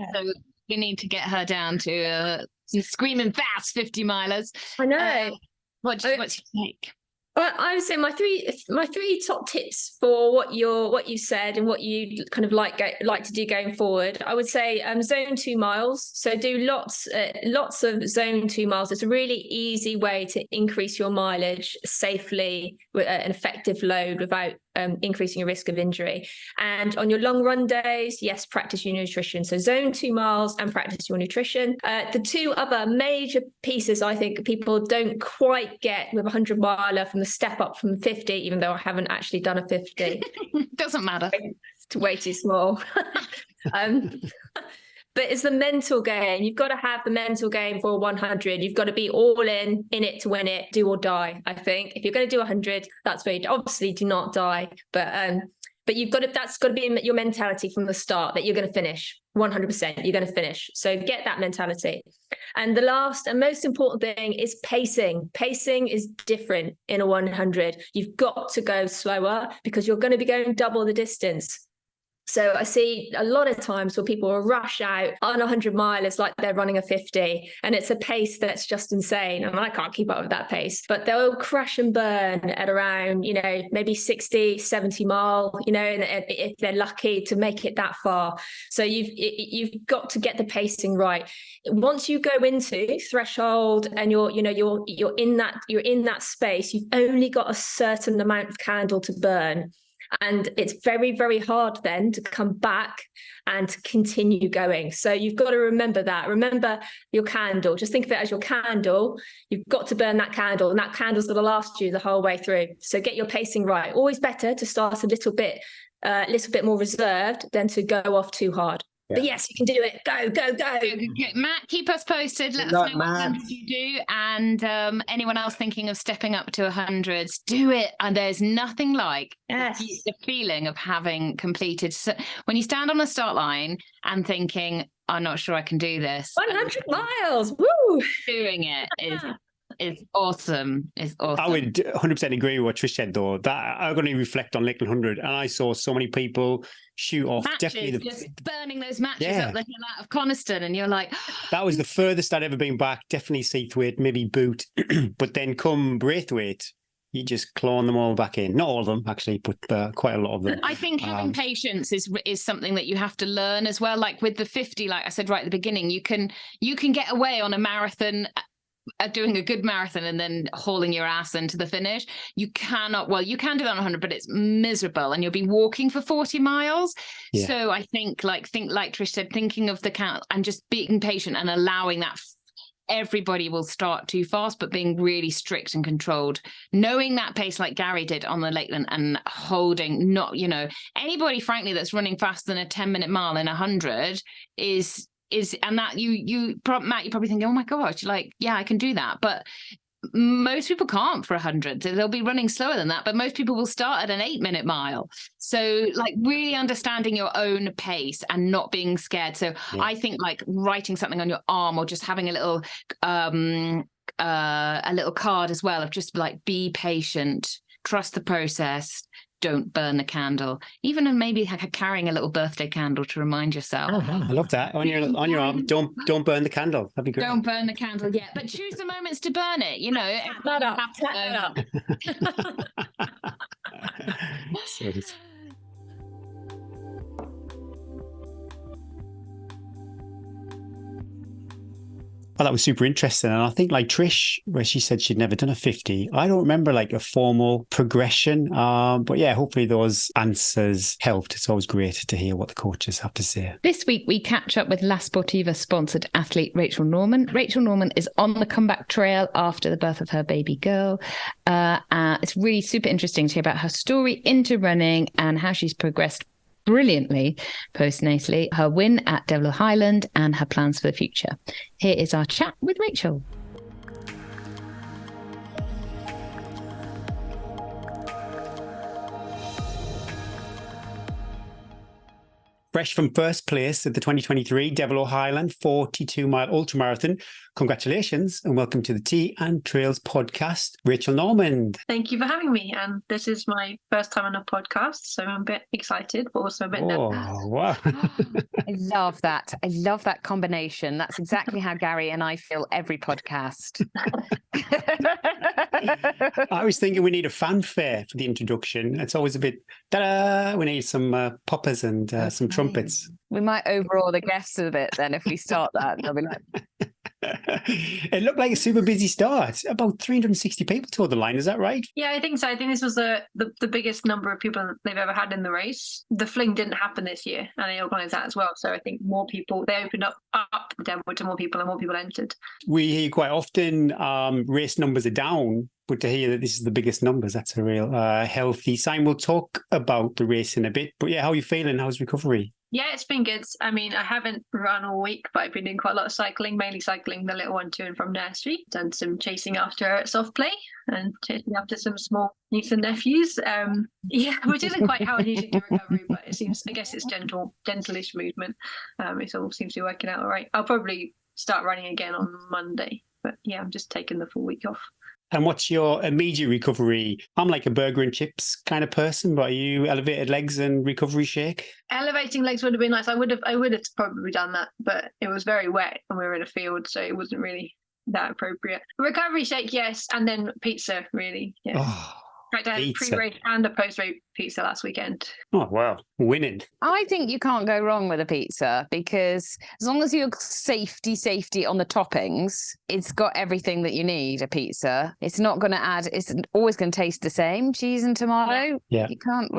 we need to get her down to some screaming fast 50 milers. I know. What's your take? Well, I would say my three top tips for what you said and what you kind of like to do going forward. I would say zone 2 miles. So do lots of zone 2 miles. It's a really easy way to increase your mileage safely with an effective load without increasing your risk of injury. And on your long run days, yes, practice your nutrition. So zone 2 miles and practice your nutrition. The two other major pieces I think people don't quite get with a 100 miler from the step up from 50, even though I haven't actually done a 50. Doesn't matter. It's way too small. But it's the mental game. You've got to have the mental game for 100. You've got to be all in it to win it, do or die. I think if you're going to do 100, that's where you obviously do not die. But that's got to be in your mentality from the start that you're going to finish 100%. You're going to finish. So get that mentality. And the last and most important thing is pacing. Pacing is different in a 100. You've got to go slower because you're going to be going double the distance. So I see a lot of times where people will rush out on 100 milers like they're running a 50, and it's a pace that's just insane. And I can't keep up with that pace, but they'll crash and burn at around, maybe 60, 70 mile, and if they're lucky to make it that far. So you've got to get the pacing right. Once you go into threshold and you're in that space, you've only got a certain amount of candle to burn. And it's very, very hard then to come back and continue going. So you've got to remember that. Remember your candle. Just think of it as your candle. You've got to burn that candle, and that candle's got to last you the whole way through. So get your pacing right. Always better to start a little bit more reserved than to go off too hard. Yeah. But yes, you can do it. Go. Matt, keep us posted. Let us know what 100 you do. And anyone else thinking of stepping up to 100s, do it. And there's nothing like the feeling of having completed. So when you stand on a start line and thinking, I'm not sure I can do this. 100 miles. Woo! Doing it is awesome. I would 100% agree with what Trish said, though. That I'm going to reflect on Lakeland 100, and I saw so many people shoot off. Matches, definitely just burning those matches up the hill out of Coniston, and you're like, that was the furthest I'd ever been back. Definitely Seathwaite, maybe Boot, but then come Braithwaite, you just clawing them all back in. Not all of them, actually, but quite a lot of them. I think having patience is something that you have to learn as well. Like with the 50, like I said right at the beginning, you can get away on a marathon. Doing a good marathon and then hauling your ass into the finish. You cannot, you can do that on 100, but it's miserable, and you'll be walking for 40 miles. Yeah. So I think like Trish said, thinking of the count and just being patient and allowing that. Everybody will start too fast, but being really strict and controlled, knowing that pace like Gary did on the Lakeland and holding, not, anybody frankly that's running faster than a 10-minute mile in 100 is and that Matt, you're probably thinking, oh my gosh, like, yeah, I can do that. But most people can't for 100. They'll be running slower than that. But most people will start at an 8-minute mile. So like really understanding your own pace and not being scared. So I think like writing something on your arm or just having a little card as well of just like, be patient, trust the process. Don't burn the candle, even maybe carrying a little birthday candle to remind yourself. Oh, I love that on your arm. Don't burn the candle. That'd be great. Don't burn the candle yet, but choose the moments to burn it. That up. Well, that was super interesting. And I think like Trish, where she said she'd never done a 50, I don't remember like a formal progression. But yeah, hopefully those answers helped. It's always great to hear what the coaches have to say. This week, we catch up with La Sportiva sponsored athlete Rachel Norman. Rachel Norman is on the comeback trail after the birth of her baby girl. It's really super interesting to hear about her story into running and how she's progressed brilliantly postnatally, her win at Devil O Highland and her plans for the future. Here is our chat with Rachel. Fresh from first place at the 2023 Devil O Highland 42-mile ultramarathon. Congratulations and welcome to the Tea and Trails podcast, Rachel Normand. Thank you for having me. And this is my first time on a podcast, so I'm a bit excited, but also a bit nervous. Oh, wow. I love that. I love that combination. That's exactly how Gary and I feel every podcast. I was thinking we need a fanfare for the introduction. It's always a bit, ta-da! We need some poppers and some trumpets. We might overawe the guests a bit then if we start that. They'll be like... It looked like a super busy start. About 360 people toward the line. Is that right? Yeah, I think so. I think this was the biggest number of people they've ever had in the race. The fling didn't happen this year, and they organised that as well. So I think more people, they opened up the Devil to more people, and more people entered. We hear quite often race numbers are down, but to hear that this is the biggest numbers, that's a real healthy sign. We'll talk about the race in a bit. But yeah, how are you feeling? How's recovery? Yeah, it's been good. I mean, I haven't run all week, but I've been doing quite a lot of cycling, mainly cycling the little one to and from nursery. Done some chasing after soft play and chasing after some small niece and nephews. Yeah, which isn't quite how I usually do recovery, but it seems, I guess it's gentleish movement. It all seems to be working out all right. I'll probably start running again on Monday, but yeah, I'm just taking the full week off. And what's your immediate recovery? I'm like a burger and chips kind of person, but are you elevated legs and recovery shake? Elevating legs would have been nice. I would have probably done that, but it was very wet and we were in a field, so it wasn't really that appropriate. Recovery shake, yes, and then pizza, really. Yeah. Oh, I had a pre-race and a post-race pizza last weekend. oh wow, winning. I think you can't go wrong with a pizza because as long as you're safety on the toppings, it's got everything that you need, a pizza. It's not going to add, it's always going to taste the same, cheese and tomato. Yeah. You can't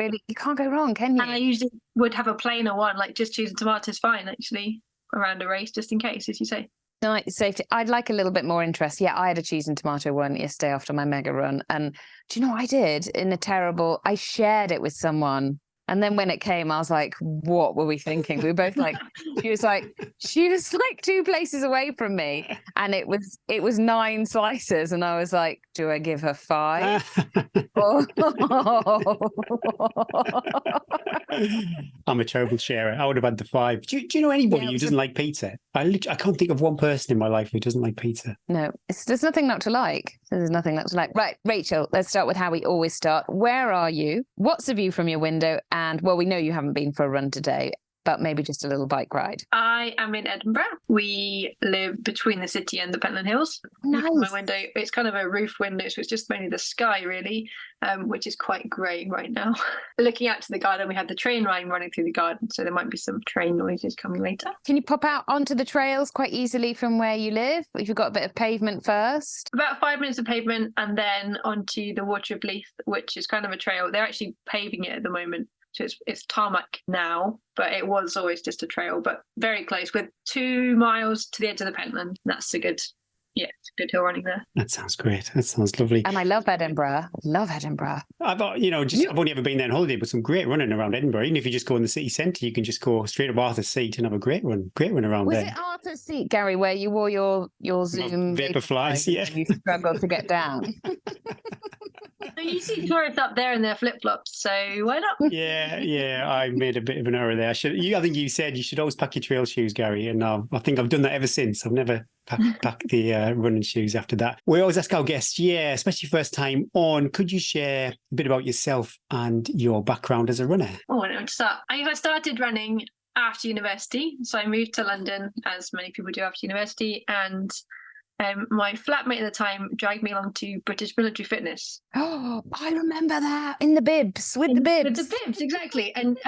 go wrong, can you? And I usually would have a plainer one, like just cheese and tomato is fine, actually, around a race, just in case, as you say. Night safety. I'd like a little bit more interest. Yeah, I had a cheese and tomato one yesterday after my mega run. And do you know what I did I shared it with someone. And then when it came, I was like, what were we thinking? We were both like, she was like 2 places away from me. And it was 9 slices. And I was like, do I give her 5? I'm a terrible sharer. I would have had the 5. Do you know anybody who doesn't like pizza? I can't think of one person in my life who doesn't like pizza. No, there's nothing not to like. There's nothing not to like. Right, Rachel, let's start with how we always start. Where are you? What's the view from your window? And, well, we know you haven't been for a run today, but maybe just a little bike ride. I am in Edinburgh. We live between the city and the Pentland Hills. Nice. My window, it's kind of a roof window, so it's just mainly the sky, really, which is quite grey right now. Looking out to the garden, we have the train line running through the garden, so there might be some train noises coming later. Can you pop out onto the trails quite easily from where you live? If you've got a bit of pavement first? About 5 minutes of pavement and then onto the Water of Leith, which is kind of a trail. They're actually paving it at the moment. So it's tarmac now, but it was always just a trail, but very close with 2 miles to the edge of the Pentland. That's it's good hill running there. That sounds great. That sounds lovely. And I love Edinburgh. I've only ever been there on holiday, but some great running around Edinburgh. Even if you just go in the city centre, you can just go straight up Arthur's Seat and have a great run around there. Was it Arthur's Seat, Gary, where you wore your Zoom Vaporflies, yeah. and you struggled to get down? You see tourists up there in their flip-flops, so why not? Yeah, I made a bit of an error there. I think you said you should always pack your trail shoes, Gary, and I think I've done that ever since. I've never packed the running shoes after that. We always ask our guests, especially first time on, could you share a bit about yourself and your background as a runner? Oh, I know to start. I started running after university, so I moved to London, as many people do after university, and my flatmate at the time dragged me along to British Military Fitness. Oh, I remember that. In the bibs, with the bibs. With the bibs, exactly. And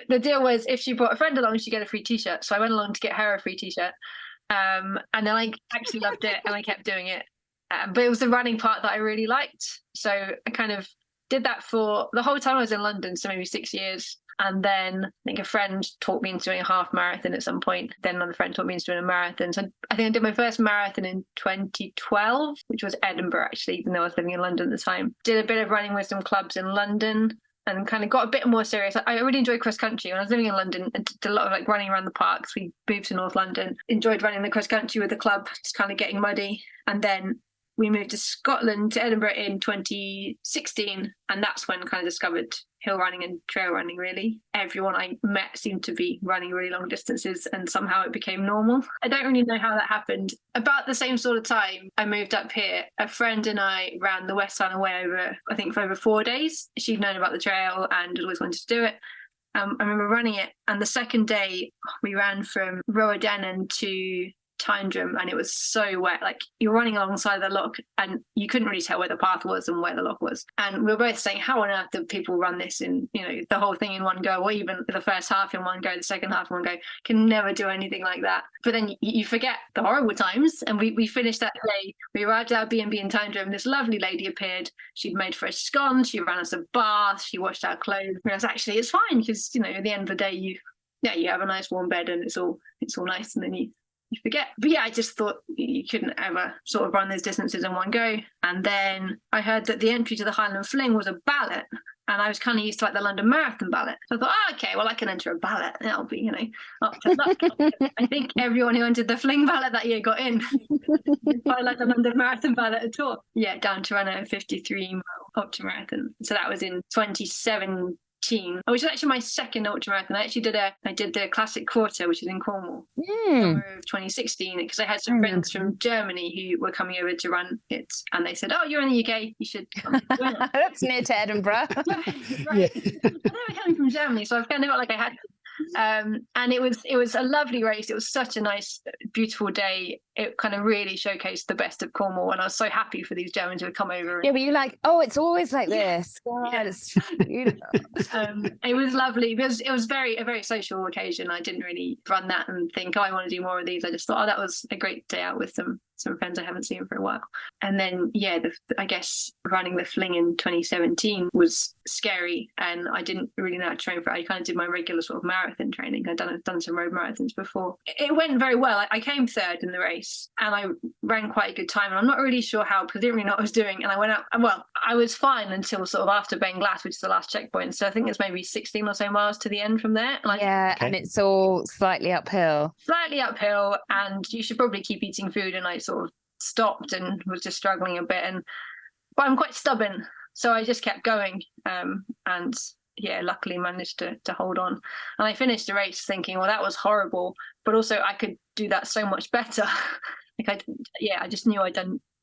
the deal was if she brought a friend along, she'd get a free T-shirt. So I went along to get her a free T-shirt. And then I actually loved it and I kept doing it. But it was the running part that I really liked. So I kind of did that for the whole time I was in London, so maybe 6 years. And then I think a friend taught me into doing a half marathon at some point. Then another friend taught me into doing a marathon. So I think I did my first marathon in 2012, which was Edinburgh, actually, even though I was living in London at the time. Did a bit of running with some clubs in London. and kind of got a bit more serious. I really enjoyed cross country. When I was living in London, I did a lot of like running around the parks. We moved to North London, enjoyed running the cross country with the club, just kind of getting muddy. And then we moved to Scotland, to Edinburgh in 2016. And that's when I kind of discovered hill running and trail running, really. Everyone I met seemed to be running really long distances, and somehow it became normal. I don't really know how that happened. About the same sort of time, I moved up here. A friend and I ran the West Island Way for over 4 days. She'd known about the trail and had always wanted to do it. I remember running it, and the second day we ran from Roadennan to Tyndrum, and it was so wet. Like, you're running alongside the loch and you couldn't really tell where the path was and where the loch was. And we were both saying, how on earth do people run this in, the whole thing in one go, or even the first half in one go, the second half in one go? Can never do anything like that. But then you forget the horrible times. And we finished that day. We arrived at our B&B in Tyndrum, and this lovely lady appeared. She'd made fresh scones. She ran us a bath. She washed our clothes. And I was actually, it's fine, because at the end of the day, you have a nice warm bed, and it's all nice, and then you forget. But yeah, I just thought you couldn't ever sort of run those distances in one go. And then I heard that the entry to the Highland Fling was a ballot, and I was kind of used to like the London Marathon ballot. So I thought, okay, well, I can enter a ballot. That'll be, up to luck. I think everyone who entered the Fling ballot that year got in. I like the London Marathon ballot at all. Yeah, down to run a 53-mile ultra marathon. So that was in 2017. Which was actually my second ultramarathon. I did the Classic Quarter, which is in Cornwall, summer of 2016, because I had some friends from Germany who were coming over to run it, and they said, "Oh, you're in the UK, you should come." That's near to Edinburgh. Right. I never came from Germany, so I've kind of felt like I had. And it was a lovely race. It was such a nice, beautiful day. It kind of really showcased the best of Cornwall, and I was so happy for these Germans who had come over. Yeah, but you're like, oh, it's always like this. God, Yeah. it's beautiful. It was lovely because it was a very social occasion. I didn't really run that and think, oh, I want to do more of these. I just thought, oh, that was a great day out with some friends I haven't seen for a while. And then, I guess running the Fling in 2017 was scary, and I didn't really know how to train for it. I kind of did my regular sort of marathon training. I'd done some road marathons before. It went very well. I came third in the race, and I ran quite a good time. And I'm not really sure how, because I didn't really know what I was doing. And I went out, well, I was fine until sort of after Ben Glass, which is the last checkpoint. So I think it's maybe 16 or so miles to the end from there. And and it's all slightly uphill. And you should probably keep eating food. And I sort of stopped and was just struggling a bit. But I'm quite stubborn, so I just kept going. Luckily managed to hold on. And I finished the race thinking, well, that was horrible, but also I could do that so much better. I just knew I'd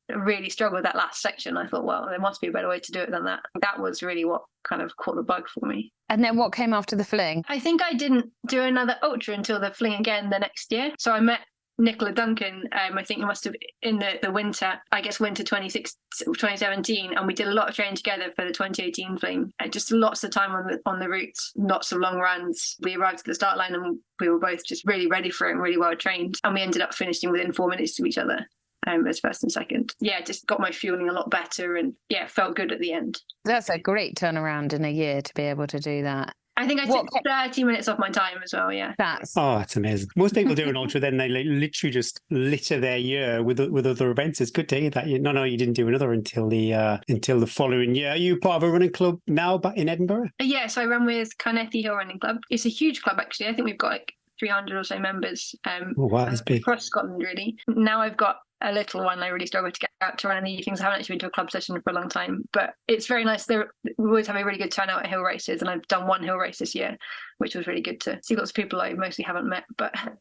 really struggled with that last section. I thought, well, there must be a better way to do it than that. That was really what kind of caught the bug for me. And then what came after the Fling? I think I didn't do another ultra until the Fling again the next year. So I met Nicola Duncan, I think it must have in the winter, I guess winter 2017, and we did a lot of training together for the 2018 Fling. Just lots of time on the routes, lots of long runs. We arrived at the start line and we were both just really ready for it and really well trained. And we ended up finishing within 4 minutes to each other. As first and second. Just got my fueling a lot better, and felt good at the end. That's a great turnaround in a year to be able to do that. I think I took 30 minutes off my time as well, That's amazing. Most people do an ultra, then they literally just litter their year with other events. It's good to hear that. You didn't do another until the following year. Are you part of a running club now back in Edinburgh? So I run with Carnethy Hill Running Club. It's a huge club, actually. I think we've got like 300 or so members. Oh, wow, that's big. Across Scotland, really. Now I've got a little one. I really struggle to get out to run in the evenings. I haven't actually been to a club session for a long time, but it's very nice. We always have a really good turnout at hill races, and I've done one hill race this year, which was really good to see lots of people I mostly haven't met, but kind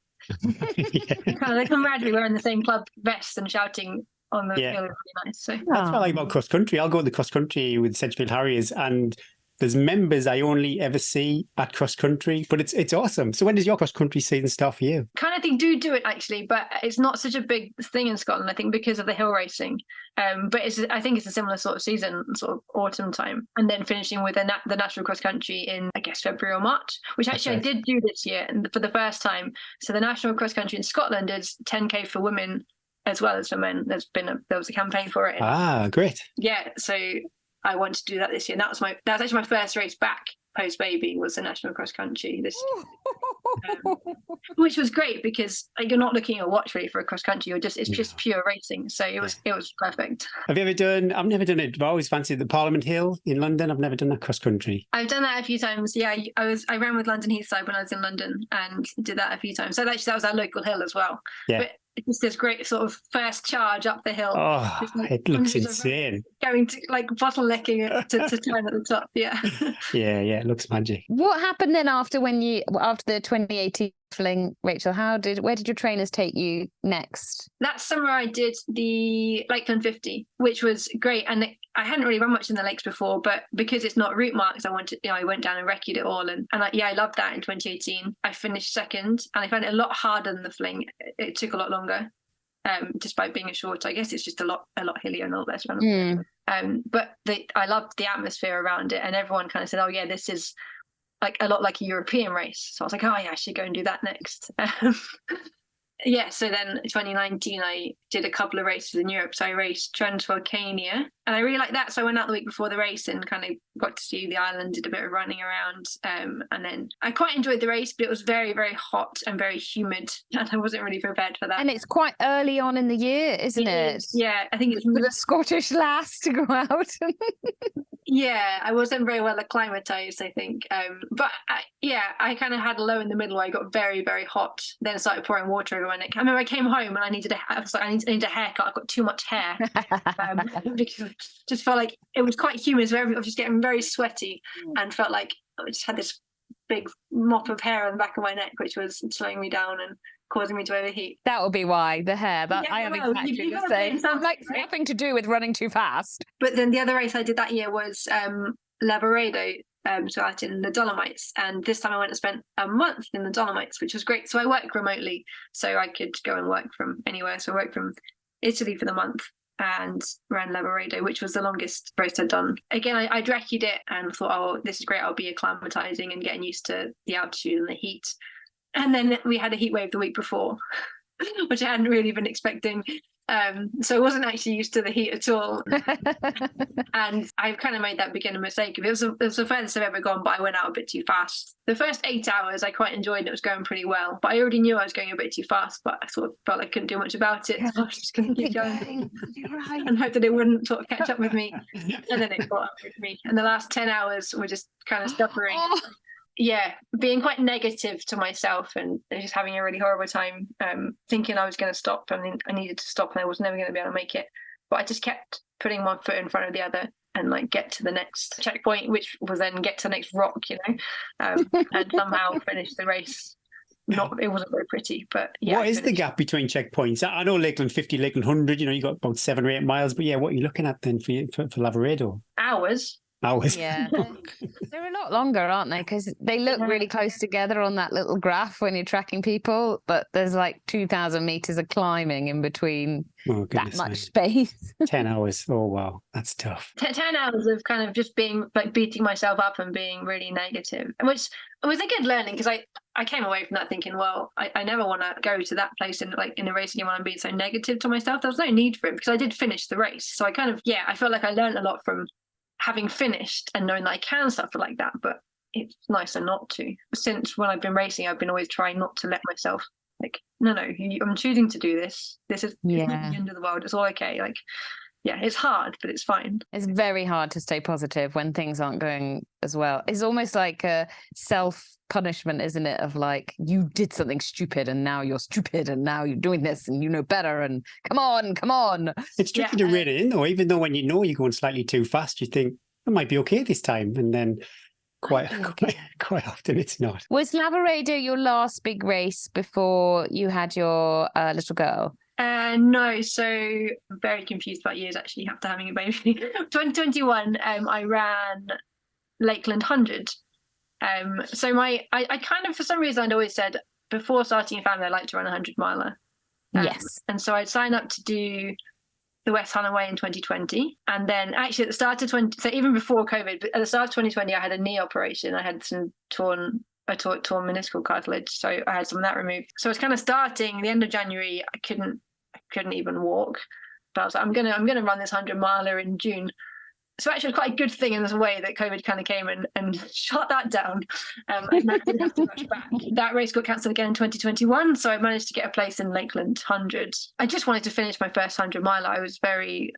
of the camaraderie. We're in the same club vest and shouting on the hill is really nice. So that's what I like about cross country. I'll go to the cross country with Sedgefield Harriers, and there's members I only ever see at cross country, but it's awesome. So when does your cross country season start for you? Kind of think do it actually, but it's not such a big thing in Scotland, I think, because of the hill racing. But I think it's a similar sort of season, sort of autumn time, and then finishing with the national cross country in, I guess, February or March, which actually I did do this year and for the first time. So the national cross country in Scotland is 10k for women as well as for men. There was a campaign for it. Great. Yeah, so I wanted to do that this year. And that was actually my first race back post baby, was the national cross country. which was great because you're not looking at a watch really for a cross country. It's just pure racing. So it was perfect. Have you ever done? I've never done it. But I always fancied the Parliament Hill in London. I've never done that cross country. I've done that a few times. Yeah, I ran with London Heathside when I was in London and did that a few times. So actually, that was our local hill as well. Yeah. But it's just this great sort of first charge up the hill. Oh, it looks insane. Going to like bottlenecking it to turn at the top. Yeah. Yeah, it looks magic. What happened then after the 2018 fling, Rachel? Where did your trainers take you next? That summer I did the Lakeland 50, which was great. And I hadn't really run much in the lakes before, but because it's not route marks, I went down and recce'd it all. And I loved that in 2018. I finished second and I found it a lot harder than the fling. It took a lot longer, despite being a short. I guess it's just a lot hillier and a lot less runnable. But I loved the atmosphere around it, and everyone kind of said, "Oh yeah, this is like a lot like a European race." So I was like, "Oh yeah, I should go and do that next." Yeah, so then 2019 I did a couple of races in Europe. So I raced Transvolcania and I really liked that. So I went out the week before the race and kind of got to see the island, did a bit of running around. And then I quite enjoyed the race, but it was very, very hot and very humid and I wasn't really prepared for that. And it's quite early on in the year, isn't it? Yeah, I think it's for the Scottish lass to go out. Yeah, I wasn't very well acclimatized, I think. But I kind of had a low in the middle where I got very, very hot, then started pouring water over my neck. I remember I came home and I needed I need a haircut. I've got too much hair. Because I just felt like it was quite humid, so I was just getting very sweaty and felt like I just had this big mop of hair on the back of my neck, which was slowing me down and causing me to overheat. That would be why, the hair. I am exactly the same. Like nothing to do with running too fast. But then the other race I did that year was Lavaredo, so out in the Dolomites. And this time I went and spent a month in the Dolomites, which was great. So I work remotely, so I could go and work from anywhere. So I worked from Italy for the month and ran Lavaredo, which was the longest race I'd done. Again, I'd recce'd it and thought, oh, this is great. I'll be acclimatizing and getting used to the altitude and the heat. And then we had a heat wave the week before, which I hadn't really been expecting. So I wasn't actually used to the heat at all. And I kind of made that beginner mistake. It was the furthest I've ever gone, but I went out a bit too fast. The first 8 hours I quite enjoyed and it was going pretty well. But I already knew I was going a bit too fast, but I felt like I couldn't do much about it. So I was just going to keep going and hope that it wouldn't sort of catch up with me. And then it caught up with me. And the last 10 hours were just kind of suffering. Yeah, being quite negative to myself and just having a really horrible time, thinking I was going to stop and I needed to stop and I was never going to be able to make it. But I just kept putting one foot in front of the other and like get to the next checkpoint, which was then get to the next rock, and somehow finish the race. It wasn't very pretty, but yeah. What is the gap between checkpoints? I know Lakeland 50, Lakeland 100, you got about 7 or 8 miles, but yeah, what are you looking at then for Lavaredo? Hours. Yeah, they're a lot longer, aren't they? Because they look really close together on that little graph when you're tracking people, but there's like 2,000 meters of climbing in between that much space. 10 hours. Oh, wow. That's tough. 10 hours of kind of just being like beating myself up and being really negative, which was a good learning because I came away from that thinking, well, I never want to go to that place in a race again when I'm being so negative to myself. There was no need for it because I did finish the race. So I kind of, I felt like I learned a lot from having finished and knowing that I can suffer like that, but it's nicer not to. Since when I've been racing, I've been always trying not to let myself like, no, I'm choosing to do this. This is the end of the world. It's all okay. Like, it's hard, but it's fine. It's very hard to stay positive when things aren't going as well. It's almost like a self-punishment, isn't it? Of like, you did something stupid and now you're stupid and now you're doing this and you know better and come on. It's tricky to rein it in though, even though when you know you're going slightly too fast, you think, I might be okay this time. And then quite often it's not. Was Lavaredo your last big race before you had your little girl? No, so I'm very confused about years actually after having a baby. 2021, I ran Lakeland 100. So I kind of, for some reason, I'd always said before starting a family, I'd like to run a 100-miler. Yes. And so I'd sign up to do the West Highland Way in 2020. And then actually at the start of so even before COVID, at the start of 2020, I had a knee operation. I had some torn meniscal cartilage. So I had some of that removed. So I was kind of starting the end of January. I couldn't even walk. But I was like, I'm gonna run this 100-miler in June. So actually, it was quite a good thing in this way that COVID kind of came and shut that down. And I didn't have to rush back. That race got cancelled again in 2021, so I managed to get a place in Lakeland 100. I just wanted to finish my first 100 mile. I was very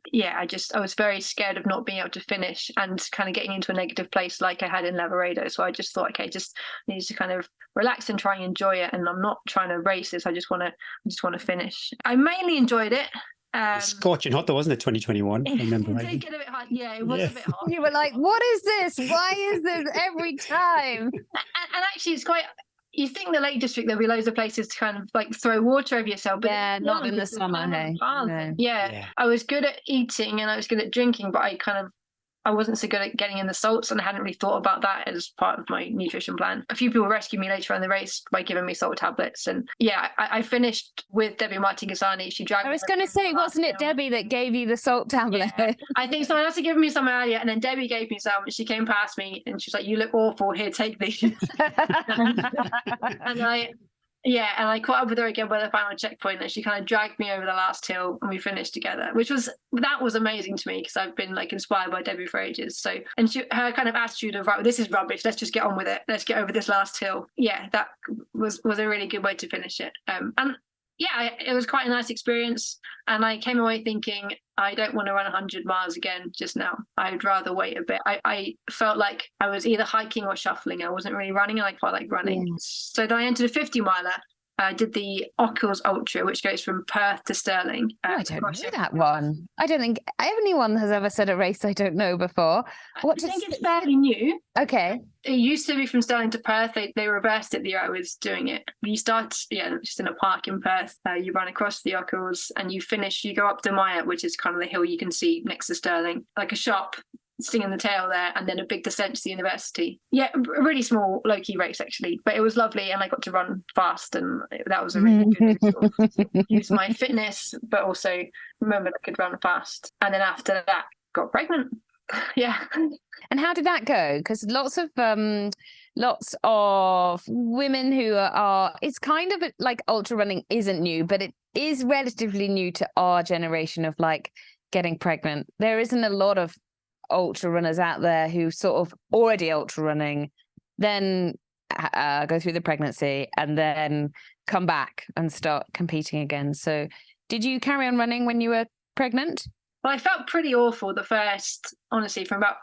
scared of not being able to finish and kind of getting into a negative place like I had in Lavaredo. So I just thought, okay, just need to kind of relax and try and enjoy it. And I'm not trying to race this. I just want to finish. I mainly enjoyed it. Scorching hot though, wasn't it, 2021? I remember. It did get a bit hot. Yeah, it was a bit hot. You were like, what is this? Why is this every time? And actually, it's quite. You think the Lake District there'll be loads of places to kind of like throw water over yourself, but Yeah, not in the summer. Hey, no. Yeah, I was good at eating and I was good at drinking, but I wasn't so good at getting in the salts, and I hadn't really thought about that as part of my nutrition plan. A few people rescued me later on in the race by giving me salt tablets. And yeah, I finished with Debbie Martin-Gasani. She dragged me. I was going to say, wasn't it Debbie that gave you the salt tablet? Yeah. I think someone else had given me some earlier, and then Debbie gave me some. She came past me and she's like, "You look awful. Here, take these." And I caught up with her again by the final checkpoint, and she kind of dragged me over the last hill, and we finished together, that was amazing to me because I've been like inspired by Debbie for ages. So, and her kind of attitude of, right, this is rubbish, let's just get on with it, let's get over this last hill. Yeah, that was a really good way to finish it. And yeah, it was quite a nice experience. And I came away thinking, I don't want to run 100 miles again just now. I'd rather wait a bit. I felt like I was either hiking or shuffling. I wasn't really running, and I quite like running. So then I entered a 50 miler. I did the Ockles Ultra, which goes from Perth to Stirling. I don't know that one. I don't think anyone has ever said a race I don't know before. I think it's fairly new. Okay. It used to be from Stirling to Perth. They reversed it the year I was doing it. You start, just in a park in Perth. You run across the Ockles and you go up to Maya, which is kind of the hill you can see next to Stirling, like a shop stinging the tail there, and then a big descent to the university. Yeah, a really small low-key race actually, but it was lovely, and I got to run fast, and that was a really good sort of use my fitness, but also remembered I could run fast. And then after that, got pregnant. Yeah. And how did that go? Because lots of women who are, it's kind of like ultra running isn't new, but it is relatively new to our generation of like getting pregnant. There isn't a lot of ultra runners out there who sort of already ultra running, then go through the pregnancy and then come back and start competing again. So did you carry on running when you were pregnant? Well, I felt pretty awful honestly, from about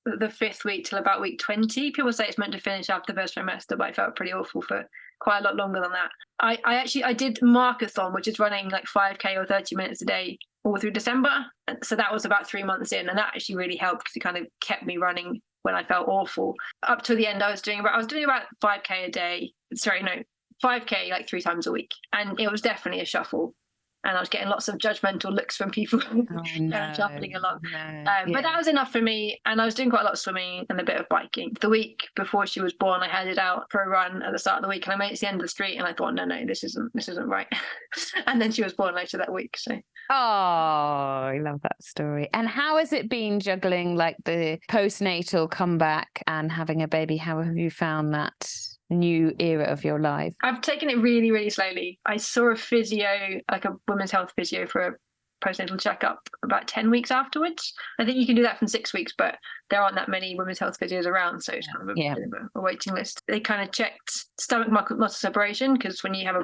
the 5th week till about week 20. People say it's meant to finish after the first trimester, but I felt pretty awful for quite a lot longer than that. I did Markathon, which is running like 5K or 30 minutes a day all through December. So that was about 3 months in, and that actually really helped because it kind of kept me running when I felt awful. Up to the end, I was doing about 5K a day. 5K like 3 times a week, and it was definitely a shuffle. And I was getting lots of judgmental looks from people shuffling along. But that was enough for me. And I was doing quite a lot of swimming and a bit of biking. The week before she was born, I headed out for a run at the start of the week, and I made it to the end of the street, and I thought, no, this isn't right. And then she was born later that week. So. Oh, I love that story. And how has it been juggling like the postnatal comeback and having a baby? How have you found that new era of your life? I've taken it really, really slowly. I saw a physio, like a women's health physio, for a postnatal checkup about 10 weeks afterwards. I think you can do that from 6 weeks, but there aren't that many women's health physios around, so it's kind of a waiting list. They kind of checked stomach muscle separation, because when you have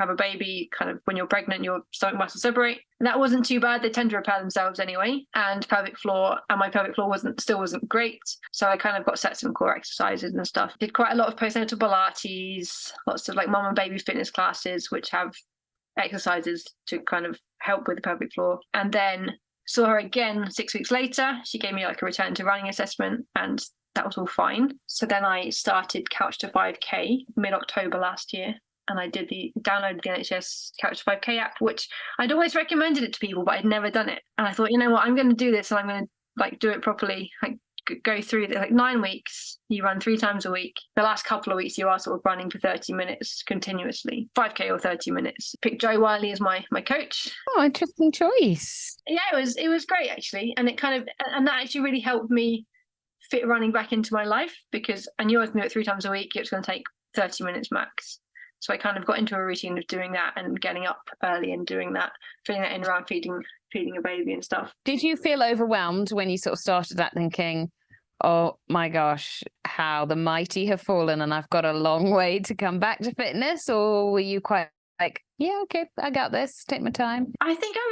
a baby, kind of when you're pregnant, your stomach muscles separate. And that wasn't too bad. They tend to repair themselves anyway. And pelvic floor, and my pelvic floor wasn't great. So I kind of got set some core exercises and stuff. Did quite a lot of postnatal Pilates, lots of like mom and baby fitness classes, which have exercises to kind of help with the pelvic floor. And then saw her again 6 weeks later. She gave me like a return to running assessment, and that was all fine. So then I started Couch to 5K mid-October last year. And I downloaded the NHS Couch to 5K app, which I'd always recommended it to people, but I'd never done it. And I thought, you know what, I'm going to do this, and I'm going to like do it properly. Like go through like 9 weeks. You run 3 times a week. The last couple of weeks, you are sort of running for 30 minutes continuously, 5K or 30 minutes. Picked Joe Wiley as my coach. Oh, interesting choice. Yeah, it was great actually, and that actually really helped me fit running back into my life, because I knew I was going to do it 3 times a week. It was going to take 30 minutes max. So I kind of got into a routine of doing that and getting up early and doing that, filling that in around feeding feeding a baby and stuff. Did you feel overwhelmed when you sort of started that, thinking, oh my gosh, how the mighty have fallen and I've got a long way to come back to fitness? Or were you quite like, yeah, okay, I got this, take my time? I think I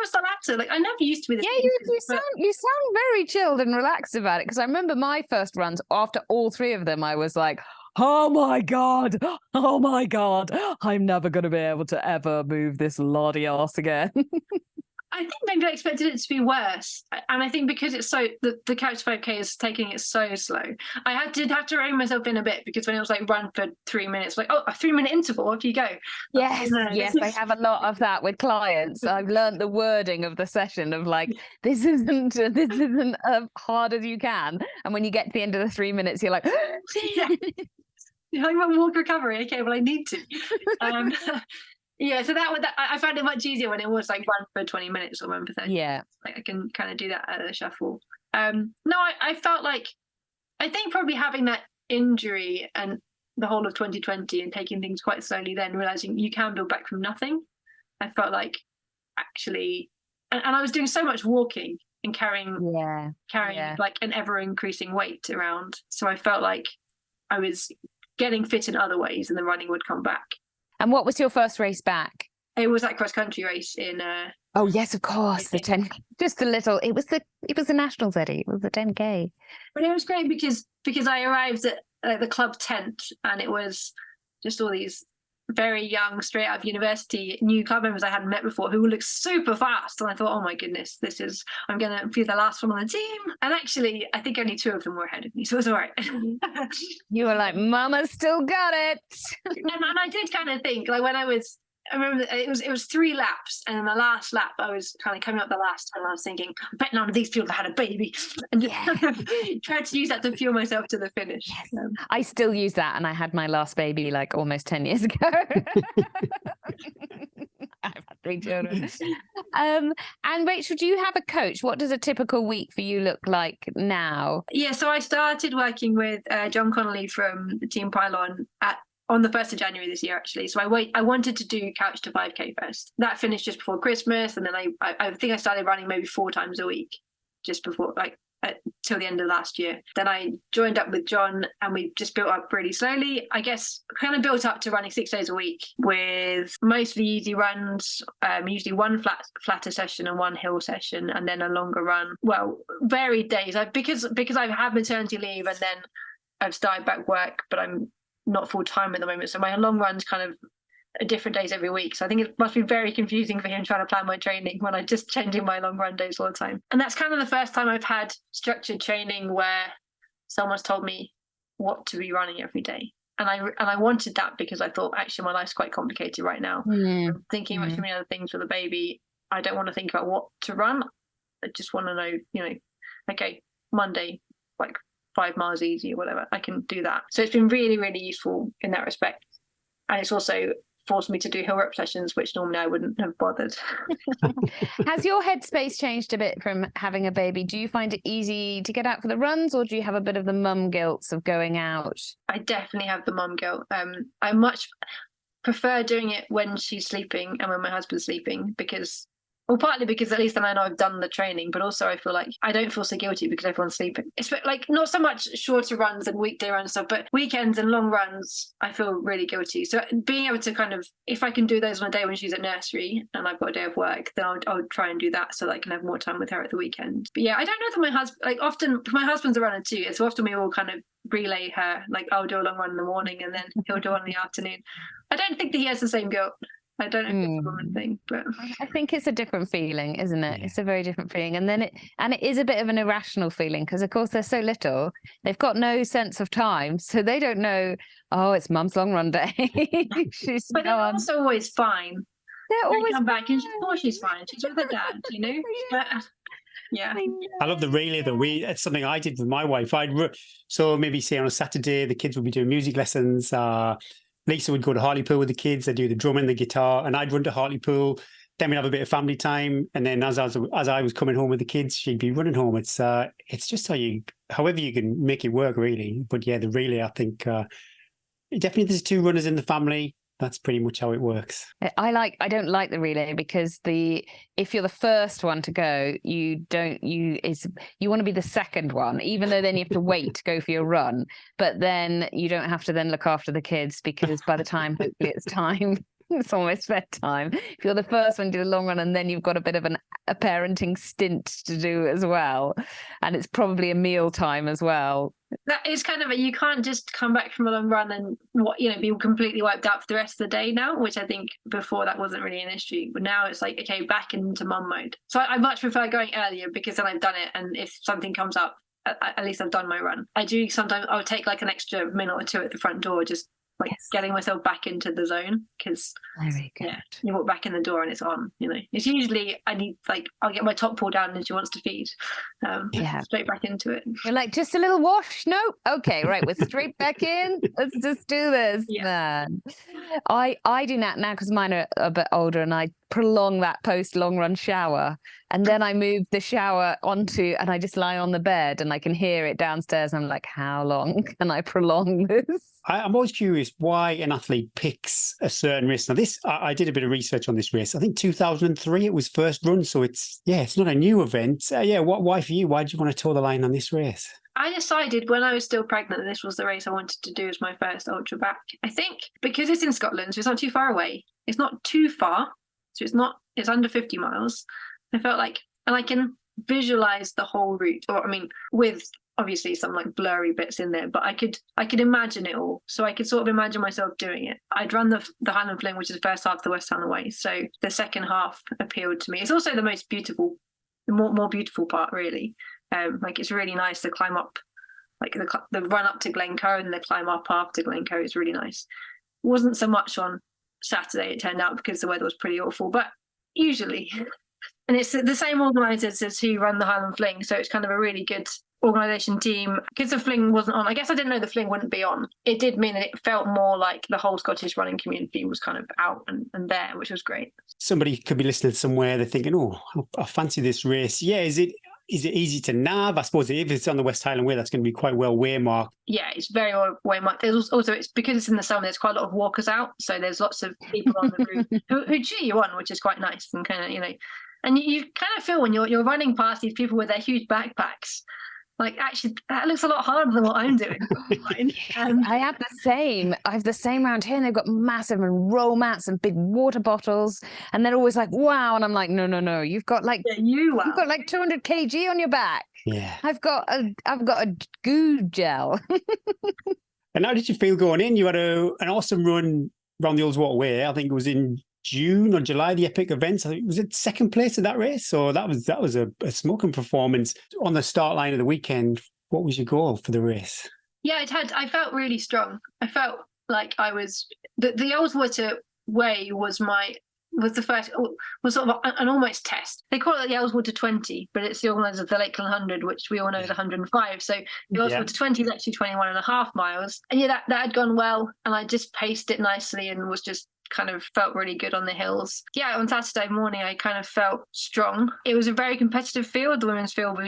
was the latter. Like, I never used to be this. Yeah, you sound very chilled and relaxed about it. Because I remember my first runs, after all three of them, I was like, oh my God, I'm never going to be able to ever move this lordy arse again. I think maybe I expected it to be worse. And I think because it's so, the Couch 5K is taking it so slow. Did have to rein myself in a bit, because when it was like run for 3 minutes, like, oh, a 3-minute interval, off you go. Yes, yes, I have a lot of that with clients. I've learned the wording of the session of like, this isn't hard as you can. And when you get to the end of the 3 minutes, you're like, You're talking about walk recovery. Okay, well, I need to. Yeah, so I found it much easier when it was like run for 20 minutes or run for 30. Yeah. Like I can kind of do that at a shuffle. No, I felt like, I think probably having that injury and the whole of 2020 and taking things quite slowly, then realizing you can build back from nothing. I felt like actually, and I was doing so much walking and carrying like an ever increasing weight around. So I felt like I was getting fit in other ways, and the running would come back. And what was your first race back? It was that cross country race in. Oh yes, of course, the 10. Just a little. It was the nationals, Eddie. It was the 10K. But it was great because I arrived at the club tent, and it was just all these very young, straight out of university, new club members I hadn't met before, who looked super fast. And I thought, oh my goodness, I'm going to be the last one on the team. And actually, I think only 2 of them were ahead of me, so it was all right. You were like, Mama's still got it. and I did kind of think, like, I remember it was 3 laps, and in the last lap I was kind of coming up the last time, I was thinking, I bet none of these people had a baby, and tried to use that to fuel myself to the finish. Yes. I still use that, and I had my last baby like almost 10 years ago. I've had 3 children. And Rachel, do you have a coach? What does a typical week for you look like now? Yeah, so I started working with John Connolly from Team Pylon on the 1st of January this year, actually. So I wanted to do Couch to 5K first. That finished just before Christmas, and then I think I started running maybe 4 times a week just before, like, till the end of last year. Then I joined up with John, and we just built up really slowly. I guess kind of built up to running 6 days a week with mostly easy runs, usually 1 flatter session and 1 hill session, and then a longer run. Well, varied days. Because I've had maternity leave, and then I've started back work, but I'm not full time at the moment, so my long runs kind of are different days every week. So I think it must be very confusing for him trying to plan my training when I'm just changing my long run days all the time. And that's kind of the first time I've had structured training where someone's told me what to be running every day. And I wanted that, because I thought, actually, my life's quite complicated right now. I'm thinking about too many other things with a baby. I don't want to think about what to run. I just want to know, okay, Monday, like 5 miles easy or whatever, I can do that. So it's been really, really useful in that respect. And it's also forced me to do hill rep sessions, which normally I wouldn't have bothered. Has your headspace changed a bit from having a baby? Do you find it easy to get out for the runs, or do you have a bit of the mum guilt of going out? I definitely have the mum guilt. I much prefer doing it when she's sleeping and when my husband's sleeping, partly because at least then I know I've done the training, but also I feel like I don't feel so guilty because everyone's sleeping. It's like not so much shorter runs and weekday runs and stuff, but weekends and long runs, I feel really guilty. So being able to kind of, if I can do those on a day when she's at nursery and I've got a day of work, then I'll try and do that so that I can have more time with her at the weekend. But yeah, I don't know that my husband, like often, my husband's a runner too, and so often we all kind of relay her, like I'll do a long run in the morning and then he'll do one in the afternoon. I don't think that he has the same guilt. I don't know if it's a common thing, but I think it's a different feeling, isn't it? Yeah. It's a very different feeling. And then it is a bit of an irrational feeling, because of course they're so little, they've got no sense of time. So they don't know, oh, it's mum's long run day. But they're also always fine. They're always come back and she's fine. She's with her dad, But, yeah. I love the relay though. It's something I did with my wife. So maybe say on a Saturday, the kids would be doing music lessons. Lisa would go to Hartlepool with the kids. They'd do the drum and the guitar, and I'd run to Hartlepool. Then we'd have a bit of family time, and then as I was coming home with the kids, she'd be running home. It's just however you can make it work, really. But yeah, the relay, I think definitely there's 2 runners in the family. That's pretty much how it works. I don't like the relay because if you're the first one to go, you want to be the second one, even though then you have to wait to go for your run. But then you don't have to then look after the kids, because by the time hopefully it's time, it's almost bedtime. If you're the first one to do the long run, and then you've got a bit of a parenting stint to do as well, and it's probably a meal time as well. That is kind of you can't just come back from a long run and be completely wiped out for the rest of the day now, which I think before that wasn't really an issue. But now it's like, okay, back into mum mode. So I much prefer going earlier, because then I've done it, and if something comes up, at least I've done my run. I do sometimes I'll take like an extra minute or two at the front door, just like getting myself back into the zone, because very good. Yeah, you walk back in the door and it's on. It's usually I'll get my top pulled down and she wants to feed. Straight back into it. You're like, just a little wash? No, okay, right, we're straight back in. Let's just do this. Yeah. Man. I do that now because mine are a bit older, and I prolong that post long run shower, and then I move the shower and I just lie on the bed and I can hear it downstairs, and I'm like, how long can I prolong this? I'm always curious why an athlete picks a certain race. Now, I did a bit of research on this race. I think 2003 it was first run, so it's not a new event. Why for you? Why did you want to toe the line on this race? I decided when I was still pregnant that this was the race I wanted to do as my first ultra back. I think because it's in Scotland, so it's not too far away. It's not too far, so it's under 50 miles. I felt like, and I can visualize the whole route, with obviously some like blurry bits in there, but I could imagine it all. So I could sort of imagine myself doing it. I'd run the Highland Fling, which is the first half of the West Highland Way. So the second half appealed to me. It's also the most beautiful, the more beautiful part, really. It's really nice to climb up, like the run up to Glencoe and the climb up after Glencoe is really nice. It wasn't so much on Saturday, it turned out, because the weather was pretty awful, but usually. And it's the same organisers as who run the Highland Fling, so it's kind of a really good organisation team. Because the Fling wasn't on, I guess I didn't know the Fling wouldn't be on. It did mean that it felt more like the whole Scottish running community was kind of out and there, which was great. Somebody could be listening somewhere, they're thinking, oh, I fancy this race. Yeah, is it easy to nav? I suppose if it's on the West Highland Way, that's going to be quite well waymarked. Yeah, it's very well waymarked. There's also, it's because it's in the summer, there's quite a lot of walkers out. So there's lots of people on the route who cheer you on, which is quite nice. And kind of, and you kind of feel when you're running past these people with their huge backpacks, like, actually, that looks a lot harder than what I'm doing. I have the same. I have the same around here, and they've got massive and roll mats and big water bottles, and they're always like, "Wow!" And I'm like, "No, you've got like you've got like 200 kg on your back." Yeah, I've got a goo gel. And how did you feel going in? You had an awesome run around the Ullswater Way. I think it was in June or July, the epic event. I think, was it second place at that race? So that was a smoking performance on the start line of the weekend. What was your goal for the race? Yeah, I felt really strong. I felt like I was the Ullswater Way was the first, was sort of an almost test. They call it the Ullswater 20, but it's the organisers of the Lakeland 100, which we all know is 105. So the Ullswater 20 is actually 21.5 miles. And that had gone well, and I just paced it nicely and was just kind of felt really good on the hills. Yeah, on Saturday morning, I kind of felt strong. It was a very competitive field. The women's field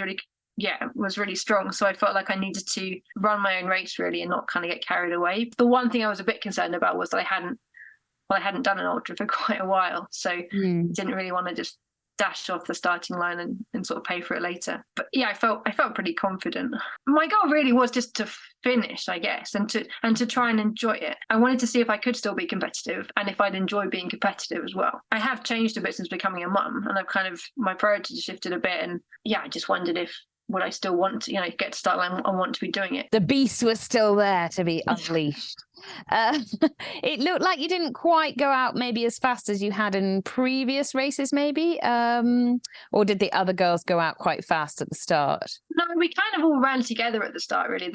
was really strong. So I felt like I needed to run my own race, really, and not kind of get carried away. The one thing I was a bit concerned about was that I hadn't done an ultra for quite a while. So didn't really want to just dash off the starting line and sort of pay for it later. But yeah, I felt pretty confident. My goal really was just to finish, I guess, and to try and enjoy it. I wanted to see if I could still be competitive and if I'd enjoy being competitive as well. I have changed a bit since becoming a mum, and I've kind of, my priorities shifted a bit, and yeah, I just wondered if would I still want to, get to start line and want to be doing it. The beast was still there to be unleashed. It looked like you didn't quite go out maybe as fast as you had in previous races, maybe, or did the other girls go out quite fast at the start? No, we kind of all ran together at the start, really.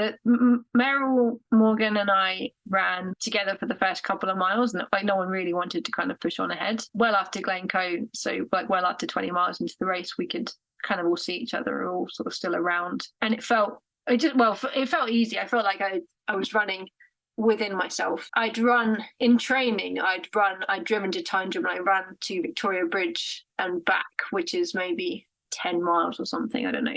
Meryl, Morgan and I ran together for the first couple of miles, and like no one really wanted to kind of push on ahead. Well after Glencoe, so like well after 20 miles into the race, we could kind of all see each other, all sort of still around, and it felt easy. I felt like I was running within myself. I'd run in training. I'd driven to Tyndrum, and I ran to Victoria Bridge and back, which is maybe 10 miles or something. I don't know.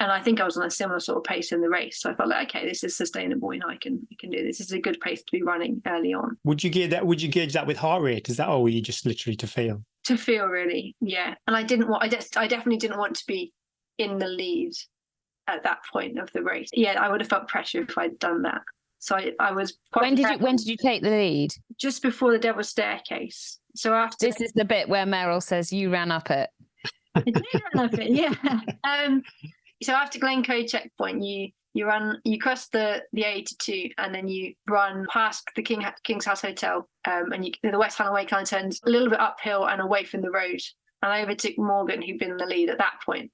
And I think I was on a similar sort of pace in the race. So I felt like, okay, this is sustainable. I can do this. This is a good pace to be running early on. Would you gauge that with heart rate? Is that, or were you just literally to feel? To feel, really, yeah. And I definitely didn't want to be in the lead at that point of the race. Yeah, I would have felt pressure if I'd done that. So I was quite. When did you take the lead? Just before the Devil's Staircase. So after This is the bit where Meryl says you ran up it. I did run up it, yeah. So after Glencoe checkpoint, you cross the A82 and then you run past the King's House Hotel, and the West Highland Way kind of turns a little bit uphill and away from the road. And I overtook Morgan, who'd been in the lead at that point.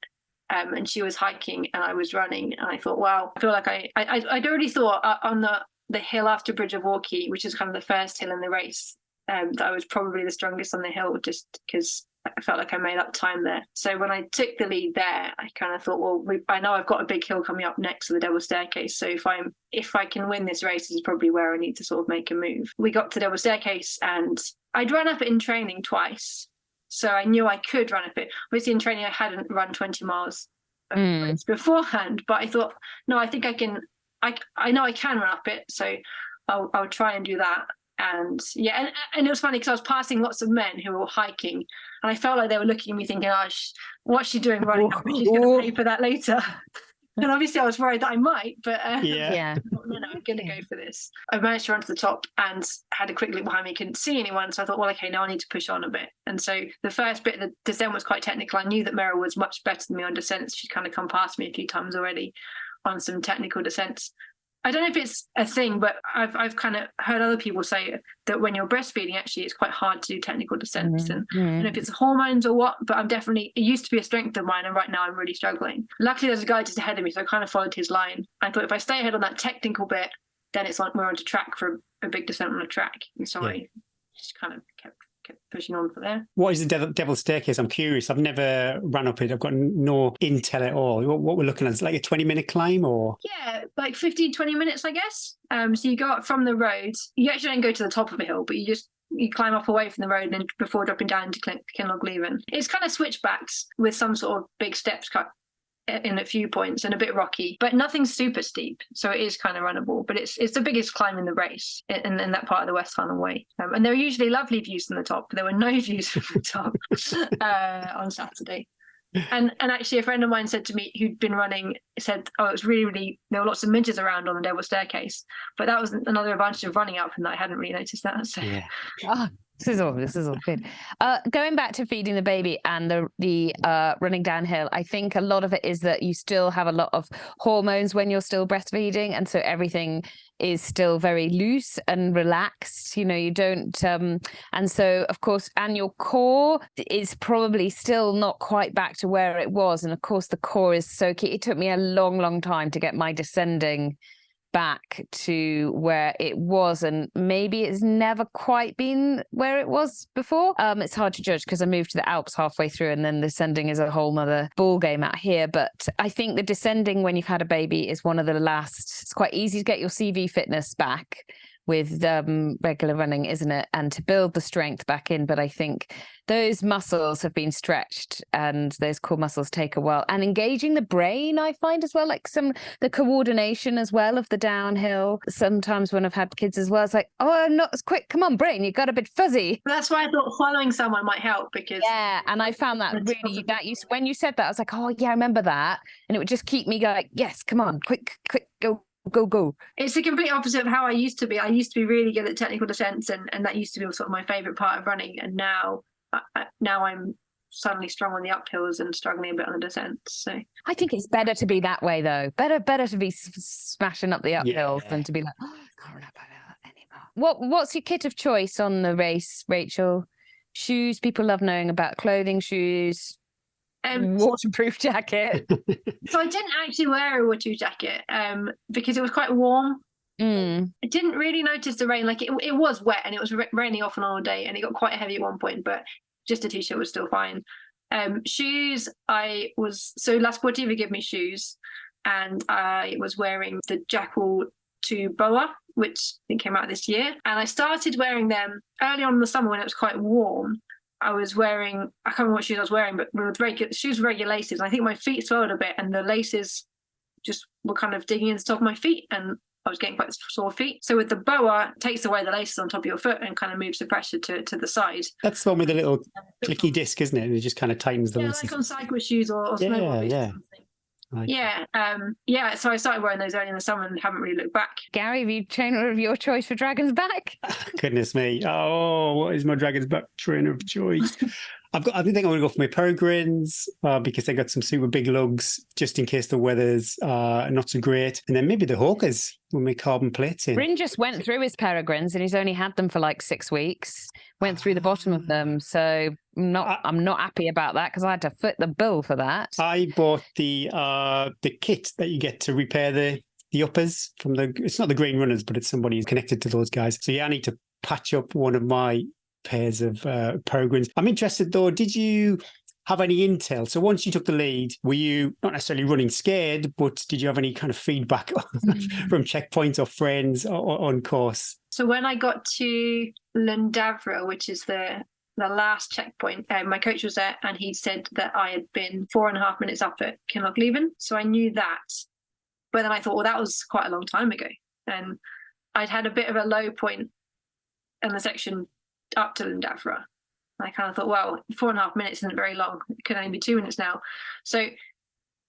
And she was hiking and I was running, and I thought, wow, I feel like I'd already thought on the hill after Bridge of Walkie, which is kind of the first hill in the race, that I was probably the strongest on the hill, just because I felt like I made up time there. So when I took the lead there, I kind of thought, well, I know I've got a big hill coming up next to the Devil's Staircase. So if I can win this race, this is probably where I need to sort of make a move. We got to Devil's Staircase and I'd run up it in training twice. So I knew I could run up it. Obviously in training, I hadn't run 20 miles beforehand, but I thought, no, I think I can, I know I can run up it. So I'll try and do that. And yeah, and it was funny because I was passing lots of men who were hiking, and I felt like they were looking at me thinking, oh, what's she doing running up? She's going to pay for that later. And obviously I was worried that I might, but yeah. No, I'm going to go for this. I managed to run to the top and had a quick look behind me, couldn't see anyone. So I thought, well, okay, now I need to push on a bit. And so the first bit of the descent was quite technical. I knew that Meryl was much better than me on descents. She'd kind of come past me a few times already on some technical descents. I don't know if it's a thing, but I've kind of heard other people say that when you're breastfeeding, actually, it's quite hard to do technical descents. And I don't know if it's hormones or what, but it used to be a strength of mine, and right now I'm really struggling. Luckily, there's a guy just ahead of me, so I kind of followed his line. I thought if I stay ahead on that technical bit, then we're on to track for a big descent on a track. And so I just kind of kept pushing on for there. What is the Devil's Staircase? I'm curious. I've never run up it. I've got no intel at all. What we're looking at is like a 20-minute climb, or? Yeah, like 15, 20 minutes, I guess. So you go up from the road. You actually don't go to the top of a hill, but you climb up away from the road and then before dropping down into Kinlochleven. It's kind of switchbacks with some sort of big steps cut in a few points and a bit rocky, but nothing super steep, so it is kind of runnable. But it's the biggest climb in the race in that part of the West Highland Way, and there are usually lovely views from the top, but there were no views from the top on Saturday. And actually a friend of mine said to me, who'd been running, said, oh, it was really, there were lots of midges around on the Devil's Staircase, but that was another advantage of running up, and I hadn't really noticed that. So yeah. This is all good. Going back to feeding the baby and the running downhill, I think a lot of it is that you still have a lot of hormones when you're still breastfeeding, and so everything is still very loose and relaxed. You don't, and so of course, and your core is probably still not quite back to where it was, and of course the core is so key. It took me a long time to get my descending back to where it was, and maybe it's never quite been where it was before. It's hard to judge because I moved to the Alps halfway through, and then descending is a whole nother ball game out here. But I think the descending when you've had a baby is one of the last. It's quite easy to get your CV fitness back with regular running, isn't it? And to build the strength back in. But I think those muscles have been stretched, and those core muscles take a while. And engaging the brain, I find as well, like the coordination as well of the downhill. Sometimes when I've had kids as well, it's like, oh, I'm not as quick. Come on, brain, you got a bit fuzzy. That's why I thought following someone might help, because and I found that really when you said that, I was like, oh yeah, I remember that, and it would just keep me going. Yes, come on, quick, go. It's the complete opposite of how I used to be. I used to be really good at technical descents, and that used to be sort of my favorite part of running. And now I'm suddenly strong on the uphills and struggling a bit on the descents. So I think it's better to be that way, though. Better to be smashing up the uphills than to be like, oh, I can't run up anymore. What's your kit of choice on the race, Rachel? Shoes. People love knowing about clothing, shoes. Waterproof jacket. So I didn't actually wear a waterproof jacket because it was quite warm. I didn't really notice the rain. Like it was wet, and it was raining off and on all day, and it got quite heavy at one point, but just a t-shirt was still fine. Shoes, La Sportiva gave me shoes, and I was wearing the Jackal 2 Boa, which I think came out this year, and I started wearing them early on in the summer when it was quite warm. I was wearing, I can't remember what shoes I was wearing, but with shoes with regular laces. And I think my feet swelled a bit and the laces just were kind of digging into the top of my feet and I was getting quite sore feet. So with the boa, it takes away the laces on top of your foot and kind of moves the pressure to the side. That's the one with the little clicky disc, isn't it? It just kind of tightens the laces. Like on cycle shoes or snowboard boots or something. So I started wearing those early in the summer and haven't really looked back. Gary, have you trainer of your choice for Dragon's Back? Goodness me. Oh, what is my Dragon's Back trainer of choice? I think I'm going to go for my peregrines because they got some super big lugs just in case the weather's not so great. And then maybe the hawkers with my carbon plates in. Bryn just went through his peregrines and he's only had them for like 6 weeks. Went through the bottom of them. So I'm not happy about that because I had to foot the bill for that. I bought the kit that you get to repair the uppers from it's not the Green Runners, but it's somebody who's connected to those guys. So yeah, I need to patch up one of my pairs of peregrines. I'm interested though, did you have any intel? So once you took the lead, were you not necessarily running scared, but did you have any kind of feedback from checkpoints or friends on course? So when I got to Lundavra, which is the last checkpoint, my coach was there and he said that I had been 4.5 minutes up at Kinlochleven. So I knew that. But then I thought, well, that was quite a long time ago. And I'd had a bit of a low point in the section up to Lundavra. I kind of thought, well, 4.5 minutes isn't very long. It could only be 2 minutes now. So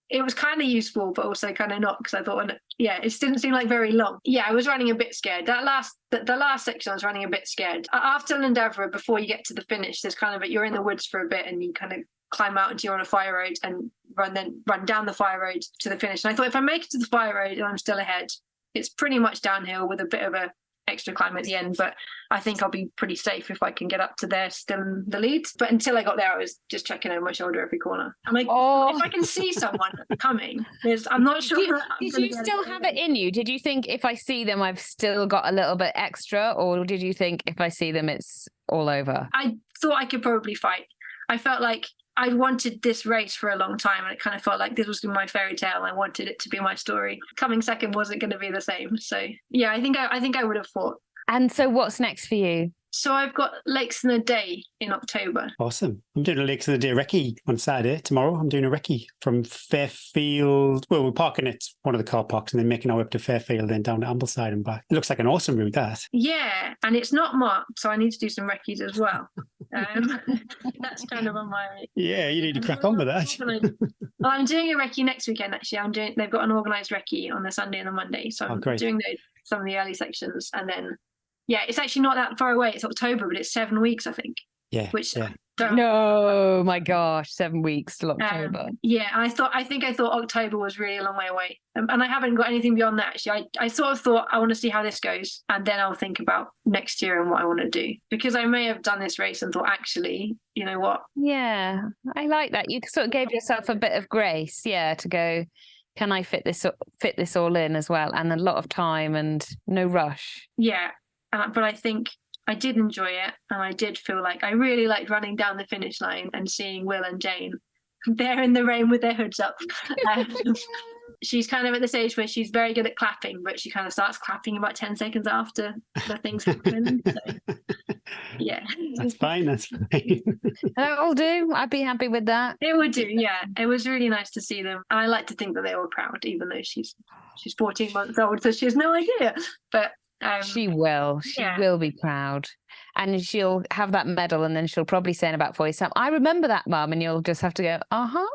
it was kind of useful, but also kind of not, because I thought, it didn't seem like very long. Yeah, I was running a bit scared. The last section, I was running a bit scared. After Lundavra, before you get to the finish, there's kind of you're in the woods for a bit, and you kind of climb out until you're on a fire road and run down the fire road to the finish. And I thought, if I make it to the fire road and I'm still ahead, it's pretty much downhill with a bit of a extra climb at the end, but I think I'll be pretty safe if I can get up to there still in the lead. But until I got there, I was just checking over my shoulder every corner. I'm like, if I can see someone coming, I'm not sure. Did you still have it in you? Did you think if I see them, I've still got a little bit extra, or did you think if I see them, it's all over? I thought I could probably fight. I felt like I'd wanted this race for a long time, and it kind of felt like this was my fairy tale, and I wanted it to be my story. Coming second wasn't going to be the same. So yeah, I think I would have fought. And so what's next for you? So I've got Lakes in a Day in October. Awesome. I'm doing a Lakes in a Day recce on Saturday. Tomorrow I'm doing a recce from Fairfield. Well, we're parking at one of the car parks and then making our way up to Fairfield, then down to Ambleside and back. It looks like an awesome route, that. Yeah, and it's not marked, so I need to do some recce's as well. That's kind of on my... Yeah, you need to crack on with that. Well, I'm doing a recce next weekend, actually. They've got an organised recce on the Sunday and the Monday, so I'm doing some of the early sections, and then yeah, it's actually not that far away. It's October, but it's 7 weeks, I think. Yeah. No, my gosh, 7 weeks till October. I thought October was really a long way away, and I haven't got anything beyond that. Actually, I sort of thought I want to see how this goes, and then I'll think about next year and what I want to do, because I may have done this race and thought, actually, you know what? Yeah, I like that. You sort of gave yourself a bit of grace, to go. Can I fit this all in as well, and a lot of time and no rush. Yeah. But I think I did enjoy it, and I did feel like I really liked running down the finish line and seeing Will and Jane there in the rain with their hoods up. She's kind of at the stage where she's very good at clapping, but she kind of starts clapping about 10 seconds after the things happen. So, yeah. That's fine. That'll do. I'd be happy with that. It would do, yeah. It was really nice to see them. And I like to think that they were proud, even though she's 14 months old, so she has no idea. But she will be proud, and she'll have that medal, and then she'll probably say in about 4 years time, I remember that, Mum, and you'll just have to go, I hope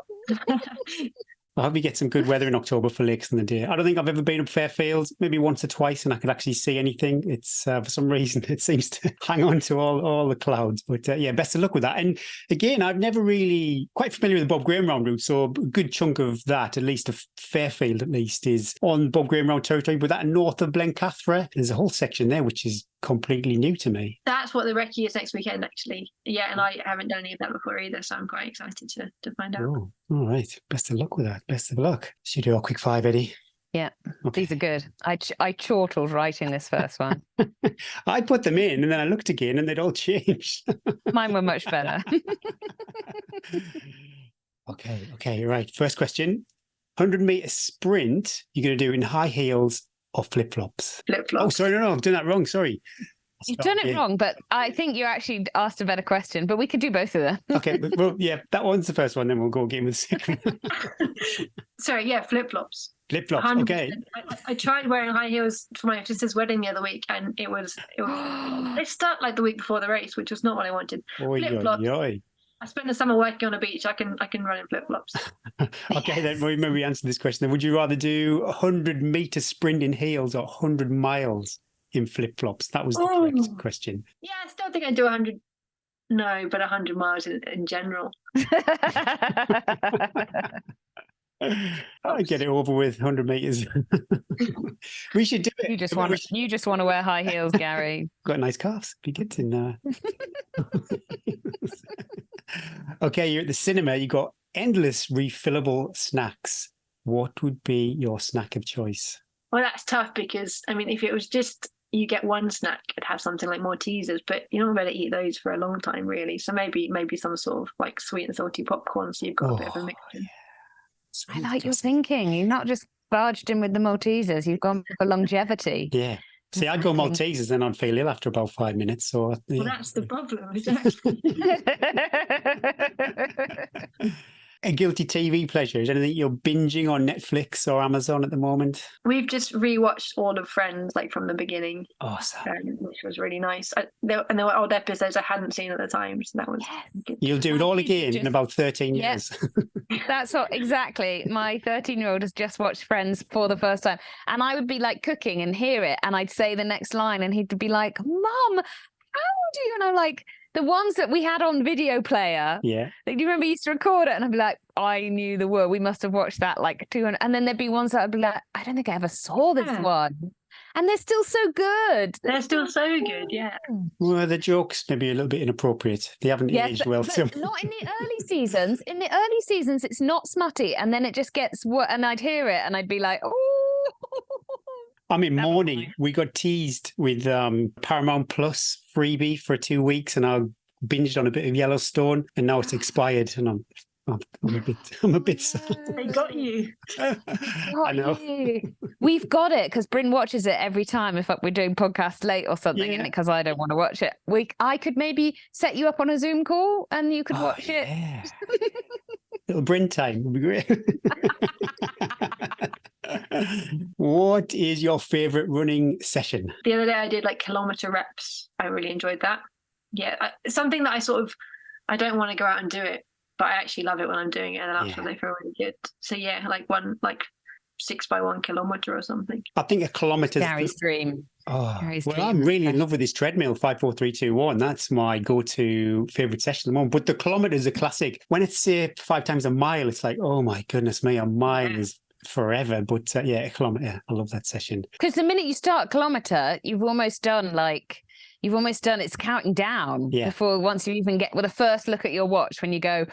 we get some good weather in October for Lakes in the Day. I don't think I've ever been up Fairfield, maybe once or twice, and I could actually see anything. It's for some reason it seems to hang on to all the clouds. But best of luck with that. And again, I've never really quite familiar with the Bob Graham round route, so a good chunk of that, at least of Fairfield, at least, is on Bob Graham round territory. But that north of Blencathra, there's a whole section there which is completely new to me. That's what the recce is next weekend, actually. Yeah, and I haven't done any of that before either, so I'm quite excited to find out. Oh, all right. Best of luck with that. Best of luck. Should we do a quick 5, Eddie? Yeah, okay. These are good. I chortled writing this first one. I put them in and then I looked again and they'd all changed. Mine were much better. Okay, right. First question. 100-meter sprint, you're going to do in high heels or flip-flops? Flip-flops. Oh, sorry, no, I'm doing that wrong. Sorry. You've done it wrong, but I think you actually asked a better question, but we could do both of them. Okay, well, yeah, that one's the first one, then we'll go game with the second one. Sorry, yeah, flip-flops. Flip-flops, 100%. okay. I tried wearing high heels for my sister's wedding the other week, and it was they start like the week before the race, which was not what I wanted. Oy, Flip-flops. oy, oy. I spent the summer working on a beach. I can run in flip-flops. Okay, then maybe we answer this question. Then would you rather do 100-meter sprint in heels or 100 miles in flip-flops? That was the correct question. Yeah, I still think I'd do 100. No, but 100 miles in general. I get it over with 100 meters. We should do it. You just want to wear high heels, Gary. Got nice calves. Be good in Okay, you're at the cinema. You got endless refillable snacks. What would be your snack of choice? Well, that's tough because I mean, if it was just you get one snack, it'd have something like Maltesers, but you're not going to eat those for a long time, really. So maybe some sort of like sweet and salty popcorn. So you've got a bit of a mixture. Yeah. I like your thinking. You've not just barged in with the Maltesers. You've gone for longevity. Yeah. See, I'd go Maltesers, then I'd feel ill after about 5 minutes. So yeah. Well, that's the problem, exactly. A guilty TV pleasure? Is anything you're binging on Netflix or Amazon at the moment? We've just rewatched all of Friends, like from the beginning, Awesome. which was really nice. There were old episodes I hadn't seen at the time, so that was good. You'll do it all again in about 13 years. That's what exactly. My 13-year-old has just watched Friends for the first time, and I would be like cooking and hear it, and I'd say the next line, and he'd be like, "Mum, how do you?" And I'm like, the ones that we had on video player. Yeah. Like, do you remember you used to record it? And I'd be like, I knew the word. We must have watched that like 200. And then there'd be ones that I'd be like, I don't think I ever saw this one. And they're still so good. They're still so good, yeah. Well, the jokes maybe a little bit inappropriate. They haven't aged well. But not in the early seasons. In the early seasons, it's not smutty. And then it just gets what, and I'd hear it and I'd be like, oh. I mean, morning, we got teased with Paramount Plus freebie for 2 weeks, and I binged on a bit of Yellowstone, and now it's expired, and I'm a bit sad. They got you. I know. We've got it because Bryn watches it every time if we're doing podcast late or something, because I don't want to watch it. I could maybe set you up on a Zoom call and you could watch it. Little Bryn time would be great. What is your favorite running session? The other day I did like kilometer reps. I really enjoyed that. Yeah, something that I don't want to go out and do it, but I actually love it when I'm doing it, and then afterwards I feel really good. So yeah, like 6 by 1 kilometer or something. I think a kilometer. Gary's dream. I'm really in love with this treadmill 5, 4, 3, 2, 1. That's my go-to favorite session at the moment. But the kilometer is a classic. When it's say 5 times a mile, it's like, oh my goodness me, a mile is forever. But a kilometer, I love that session. Because the minute you start a kilometer, you've almost done it's counting down before once you even get the first look at your watch when you go.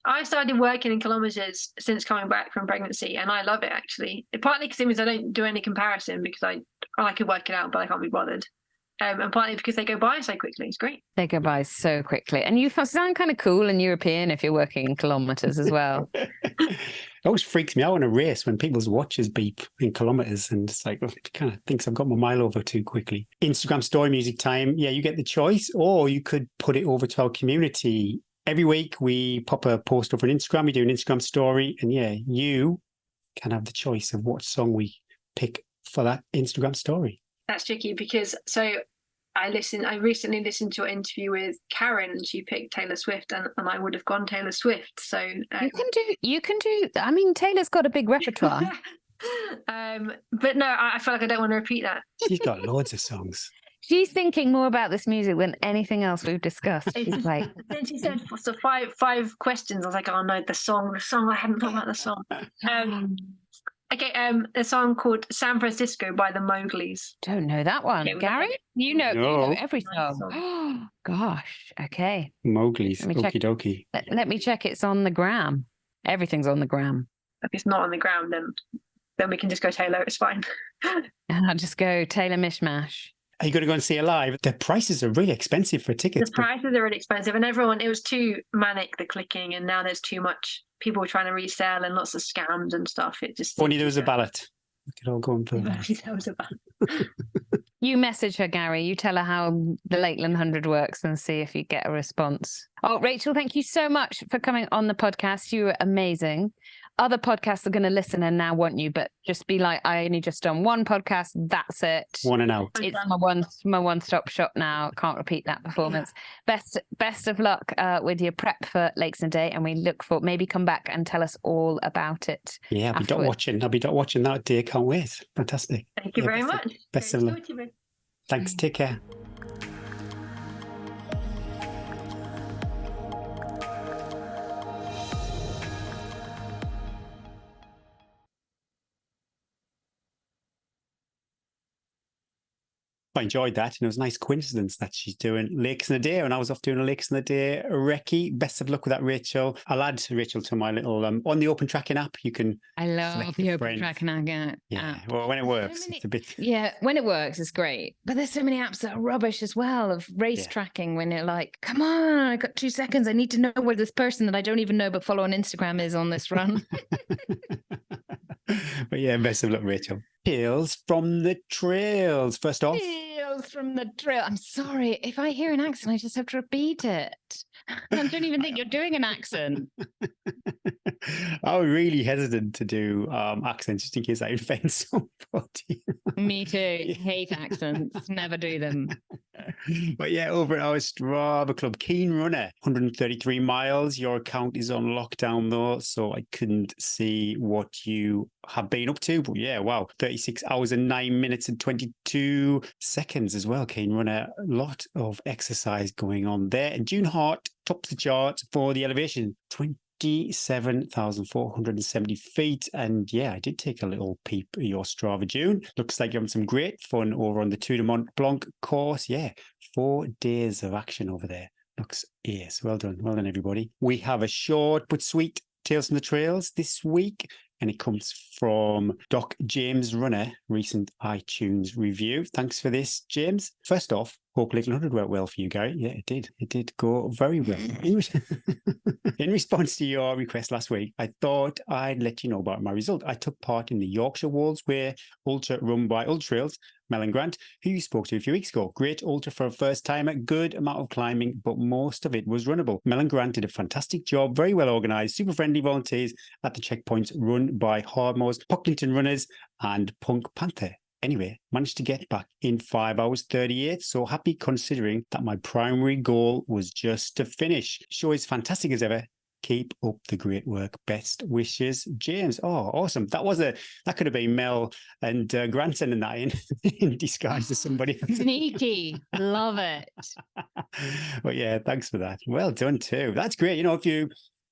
I started working in kilometers since coming back from pregnancy, and I love it actually. Partly because it means I don't do any comparison because I could work it out, but I can't be bothered. And partly because they go by so quickly. It's great. They go by so quickly. And you sound kind of cool and European if you're working in kilometres as well. It always freaks me out in a race when people's watches beep in kilometres, and it's like, it kind of thinks I've got my mile over too quickly. Instagram story music time. Yeah, you get the choice, or you could put it over to our community. Every week we pop a post over on Instagram. We do an Instagram story, and you can have the choice of what song we pick for that Instagram story. That's tricky because I recently listened to an interview with Karen, and she picked Taylor Swift, and I would have gone Taylor Swift. So you can do. I mean, Taylor's got a big repertoire. But no, I feel like I don't want to repeat that. She's got loads of songs. She's thinking more about this music than anything else we've discussed. She's like, then she said, so five questions. I was like, oh no, the song. I hadn't thought about the song. Okay, a song called San Francisco by the Mowglis. Don't know that one. Okay, Gary? You know every song. Oh, gosh. Okay. Mowglis. Okie dokie. Let me check. It's on the gram. Everything's on the gram. If it's not on the gram, then we can just go Taylor. It's fine. And I'll just go Taylor Mishmash. Are you going to go and see it live? The prices are really expensive for tickets. The prices are really expensive, and it was too manic, the clicking, and now there's too much people trying to resell and lots of scams and stuff. It just only there was a ballot. Look at all going for that. You message her, Gary. You tell her how the Lakeland 100 works and see if you get a response. Oh, Rachel, thank you so much for coming on the podcast. You were amazing. Other podcasts are going to listen and now want you, but just be like, I only just done one podcast. That's it. One and out. It's my one-stop shop now. Can't repeat that performance. Best of luck with your prep for Lakes and Day, and we look for maybe come back and tell us all about it. Yeah, I'll be dot watching that day. Can't wait. Fantastic. Thank you very much. Best of luck. Thanks. Take care. I enjoyed that, and it was a nice coincidence that she's doing Lakes in a Day, and I was off doing a Lakes in a Day recce. Best of luck with that, Rachel. I'll add Rachel to my little on the open tracking app. You can. I love the open tracking app. Yeah, well, when it works, it's a bit. Yeah, when it works, it's great. But there's so many apps that are rubbish as well of race tracking. When you're like, come on, I got 2 seconds. I need to know where this person that I don't even know but follow on Instagram is on this run. But yeah, best of luck, Rachel. Tales from the trails. First off. Tales from the trail. I'm sorry. If I hear an accent, I just have to repeat it. I don't even think you're doing an accent. I was really hesitant to do accents just in case I offend somebody. Me too. Hate accents. Never do them. But yeah, over at our Strava Club, keen runner, 133 miles. Your account is on lockdown though, so I couldn't see what you have been up to. But yeah, wow, 36 hours and 9 minutes and 22 seconds as well. Keen runner, a lot of exercise going on there. And June Hart tops the charts for the elevation, 27,470 feet. And yeah, I did take a little peep at your Strava, June. Looks like you're having some great fun over on the Tour de Mont Blanc course. Yeah, 4 days of action over there. Looks, yes, well done. Well done, everybody. We have a short but sweet Tales from the Trails this week, and it comes from Doc James Runner, recent iTunes review. Thanks for this, James. First off, hope Lakeland 100 went well for you, Gary. Yeah, it did. It did go very well. In response to your request last week, I thought I'd let you know about my result. I took part in the Yorkshire Wolds Way Ultra run by Ultrails, Melon Grant, who you spoke to a few weeks ago. Great ultra for a first timer, good amount of climbing, but most of it was runnable. Melon Grant did a fantastic job, very well organised, super friendly volunteers at the checkpoints run by Hardmore's, Pocklington Runners and Punk Panther. Anyway, managed to get back in 5 hours 38. So happy considering that my primary goal was just to finish. Show is fantastic as ever. Keep up the great work. Best wishes, James. Oh, awesome. That could have been Mel and Grant sending that in disguise to somebody. Sneaky. Love it. But yeah, thanks for that. Well done too. That's great. You know, if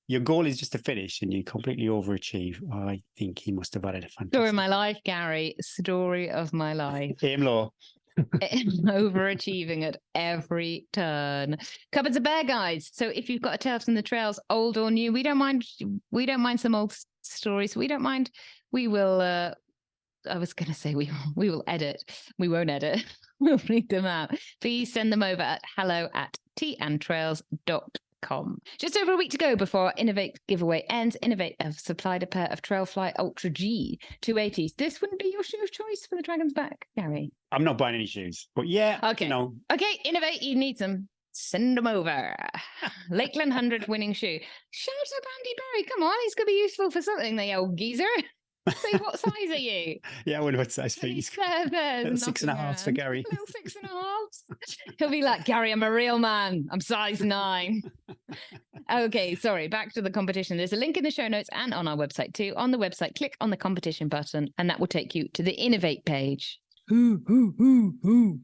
your goal is just to finish and you completely overachieve, I think he must have had a fantastic Story of my life, Gary. Story of my life. Aim low. Overachieving at every turn. Cupboards are bare, guys. So if you've got a Tales from the Trails, old or new, we don't mind some old stories. We don't mind. We will I was going to say we will edit. We won't edit. We'll read them out. Please send them over at hello@tandtrails.com. Just over a week to go before Innovate giveaway ends. Innovate have supplied a pair of Trailfly Ultra G 280s. This wouldn't be your shoe of choice for the Dragon's Back, Gary. I'm not buying any shoes, but yeah, okay. You know. Okay, Innovate, you need some. Send them over. Lakeland 100 winning shoe. Shout out Andy Berry. Come on, he's going to be useful for something, the old geezer. Say, what size are you? Yeah, I wonder what size feet he's got. 6.5 for Gary. Little 6.5. He'll be like, Gary, I'm a real man. I'm size 9. Okay, sorry. Back to the competition. There's a link in the show notes and on our website too. On the website, click on the competition button, and that will take you to the Innovate page. Who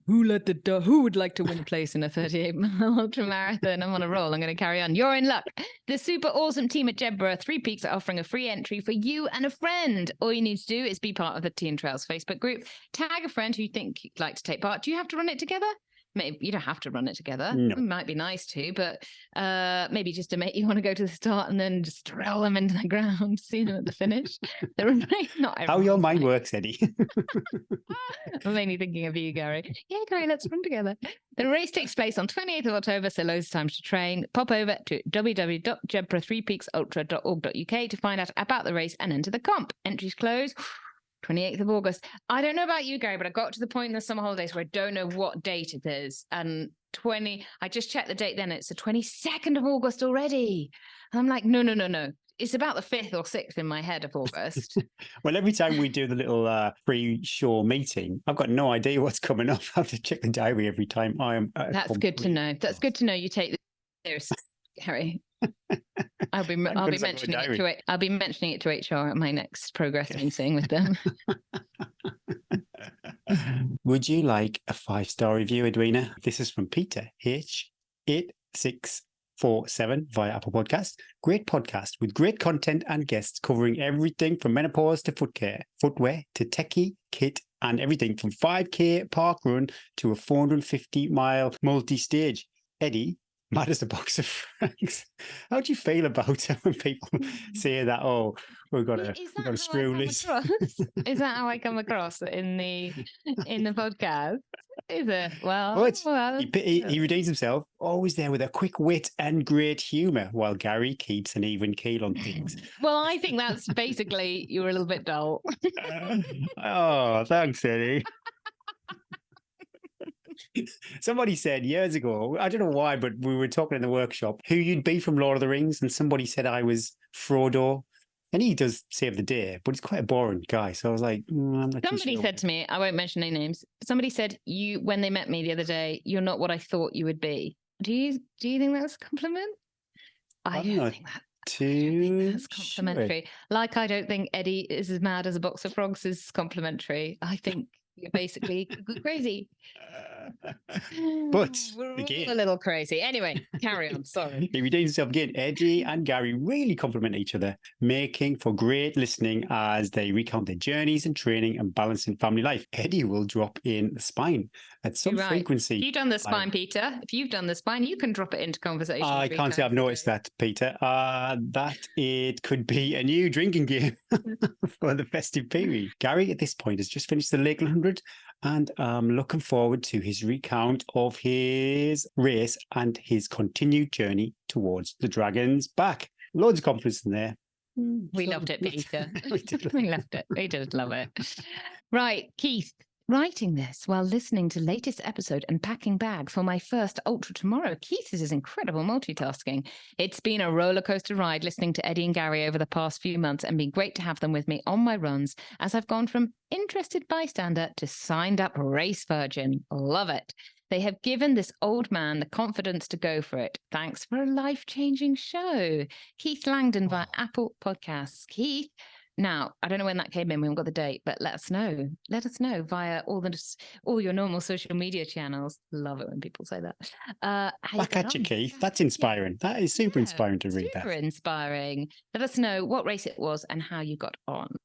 would like to win a place in a 38-mile ultra marathon? I'm on a roll. I'm going to carry on. You're in luck. The super awesome team at Jedburgh Three Peaks are offering a free entry for you and a friend. All you need to do is be part of the Tea and Trails Facebook group. Tag a friend who you think you'd like to take part. Do you have to run it together? Maybe you don't have to run it together. No. It might be nice to, but maybe just to make you want to go to the start and then just throw them into the ground, see them at the finish. Not how your mind works, Eddie. I'm mainly thinking of you, Gary. Yeah, Gary, let's run together. The race takes place on 28th of October, so loads of time to train. Pop over to www.jedburgh3peaksultra.org.uk to find out about the race and enter the comp. Entries close 28th of August. I don't know about you, Gary, but I got to the point in the summer holidays where I don't know what date it is. And I just checked the date then. It's the 22nd of August already. And I'm like, no. It's about the 5th or 6th in my head of August. Well, every time we do the little pre-show meeting, I've got no idea what's coming up. I have to check the diary every time. I am. That's good to know. That's good to know. You take this seriously, Harry. I'll be mentioning it to it. I'll be mentioning it to HR at my next progress meeting with them. Would you like a 5-star review, Edwina? This is from Peter H8647 via Apple Podcasts. Great podcast with great content and guests covering everything from menopause to footwear to techie kit and everything from 5K park run to a 450-mile multi-stage. Eddie, mad as a box of frogs. How do you feel about it when people say that? Oh, we've got to screw this. Is that how I come across in the podcast? Is it? Well, he redeems himself. Always there with a quick wit and great humour, while Gary keeps an even keel on things. Well, I think that's basically you were a little bit dull. Oh, thanks, Eddie. Somebody said years ago, I don't know why, but we were talking in the workshop, who you'd be from Lord of the Rings, and somebody said I was Frodo. And he does save the day, but he's quite a boring guy. So I was like, I'm not somebody said to me, I won't mention any names. Somebody said, when they met me the other day, you're not what I thought you would be. Do you think that's a compliment? I don't think that's complimentary. Sure. Like I don't think Eddie is as mad as a box of frogs is complimentary. I think you're basically crazy. But we're again, all a little crazy. Anyway, carry on. Sorry. He redeems himself again. Eddie and Gary really compliment each other, making for great listening as they recount their journeys and training and balancing family life. Eddie will drop in the spine at some frequency. You've done the spine, Peter. If you've done the spine, you can drop it into conversation. I can't say I've noticed that, Peter. That it could be a new drinking game for the festive period. Gary, at this point, has just finished the Lake 100 and looking forward to his recount of his race and his continued journey towards the Dragon's Back. Loads of confidence in there. We loved it, Peter. We loved it. We did love it. Right, Keith. Writing this while listening to latest episode and packing bag for my first ultra tomorrow. Keith is incredible multitasking. It's been a roller coaster ride listening to Eddie and Gary over the past few months and been great to have them with me on my runs as I've gone from interested bystander to signed up race virgin. Love it. They have given this old man the confidence to go for it. Thanks for a life-changing show. Keith Langdon via Apple Podcasts. Keith, now, I don't know when that came in. We haven't got the date, but let us know. Let us know via all your normal social media channels. Love it when people say that. Back at you, Keith. That's inspiring. That is super inspiring to read that. Super inspiring. Let us know what race it was and how you got on.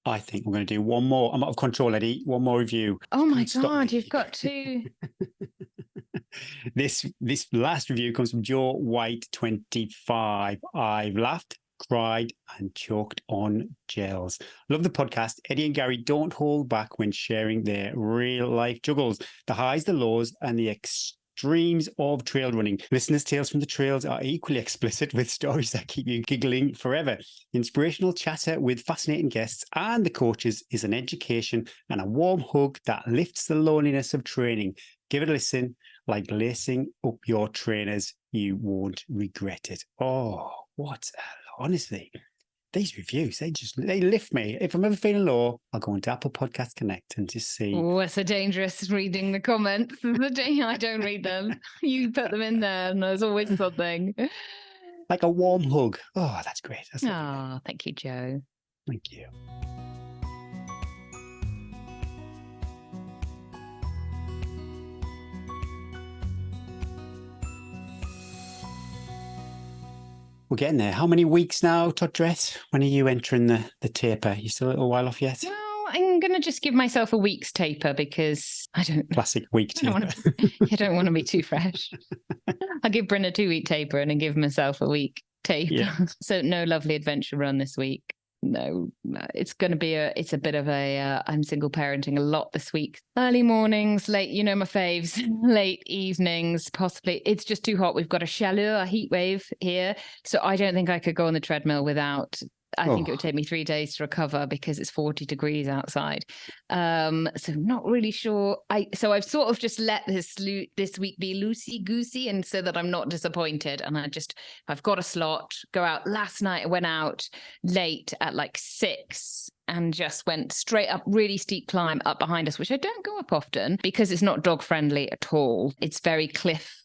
I think we're going to do one more. I'm out of control, Eddie. One more review. Oh my God, you've got to. This last review comes from Joe White 25. I've laughed, cried and choked on gels. Love the podcast. Eddie and Gary don't hold back when sharing their real life juggles, the highs, the lows, and the extremes of trail running. Listeners' tales from the trails are equally explicit with stories that keep you giggling forever. Inspirational chatter with fascinating guests and the coaches is an education and a warm hug that lifts the loneliness of training. Give it a listen. Like lacing up your trainers, you won't regret it. Oh, what honestly, these reviews, they lift me. If I'm ever feeling low, I'll go into Apple Podcast Connect and just see. Oh, it's so dangerous reading the comments. I don't read them. You put them in there and there's always something. Like a warm hug. Oh, that's great. Oh, thank you, Joe. Thank you. We're getting there. How many weeks now, Todd Dress? When are you entering the taper? You still a little while off yet? No, I'm going to just give myself a week's taper because I don't... Classic week taper. I don't want to be too fresh. I'll give Bryn a 2-week taper and then give myself a week taper. Yeah. So no lovely adventure run this week. No, it's going to be it's a bit of a, I'm single parenting a lot this week. Early mornings, late, you know, my faves, late evenings, possibly. It's just too hot. We've got a chaleur, a heat wave here. So I don't think I could go on the treadmill without I think it would take me 3 days to recover because it's 40 degrees outside. So not really sure. So I've sort of just let this week be loosey goosey, and so that I'm not disappointed. And I've got a slot, go out. Last night I went out late at like 6 and just went straight up, really steep climb up behind us, which I don't go up often because it's not dog friendly at all. It's very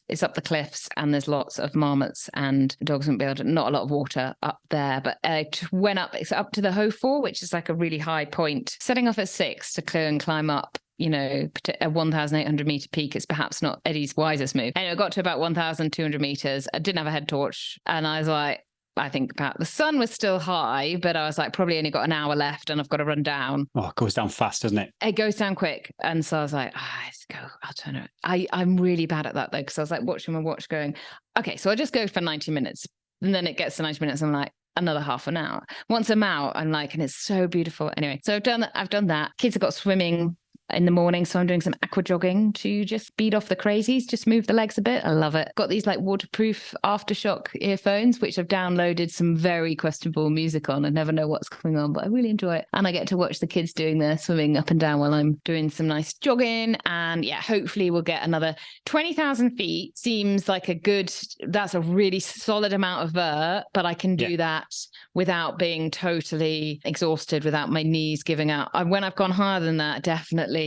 it's up the cliffs and there's lots of marmots and dogs wouldn't be able to, not a lot of water up there. But I went up, it's up to the Ho 4, which is like a really high point. Setting off at 6 to clear and climb up, a 1,800 meter peak is perhaps not Eddie's wisest move. Anyway, I got to about 1,200 meters. I didn't have a head torch and I was like, I think about the sun was still high, but I was like, probably only got an hour left and I've got to run down. Oh, it goes down fast, doesn't it? It goes down quick. And so I was like, let's go. I'll turn it. I'm really bad at that though, because I was like watching my watch going, okay, so I'll just go for 90 minutes. And then it gets to 90 minutes. I'm like, another half an hour. Once I'm out, I'm like, and it's so beautiful. Anyway, so I've done that. Kids have got swimming in the morning, so I'm doing some aqua jogging to just beat off the crazies, just move the legs a bit. I love it. Got these like waterproof Aftershock earphones, which I've downloaded some very questionable music on. I never know what's going on, but I really enjoy it. And I get to watch the kids doing their swimming up and down while I'm doing some nice jogging. And yeah, hopefully we'll get another 20,000 feet. Seems like that's a really solid amount of vert, but I can do that without being totally exhausted, without my knees giving out. When I've gone higher than that, definitely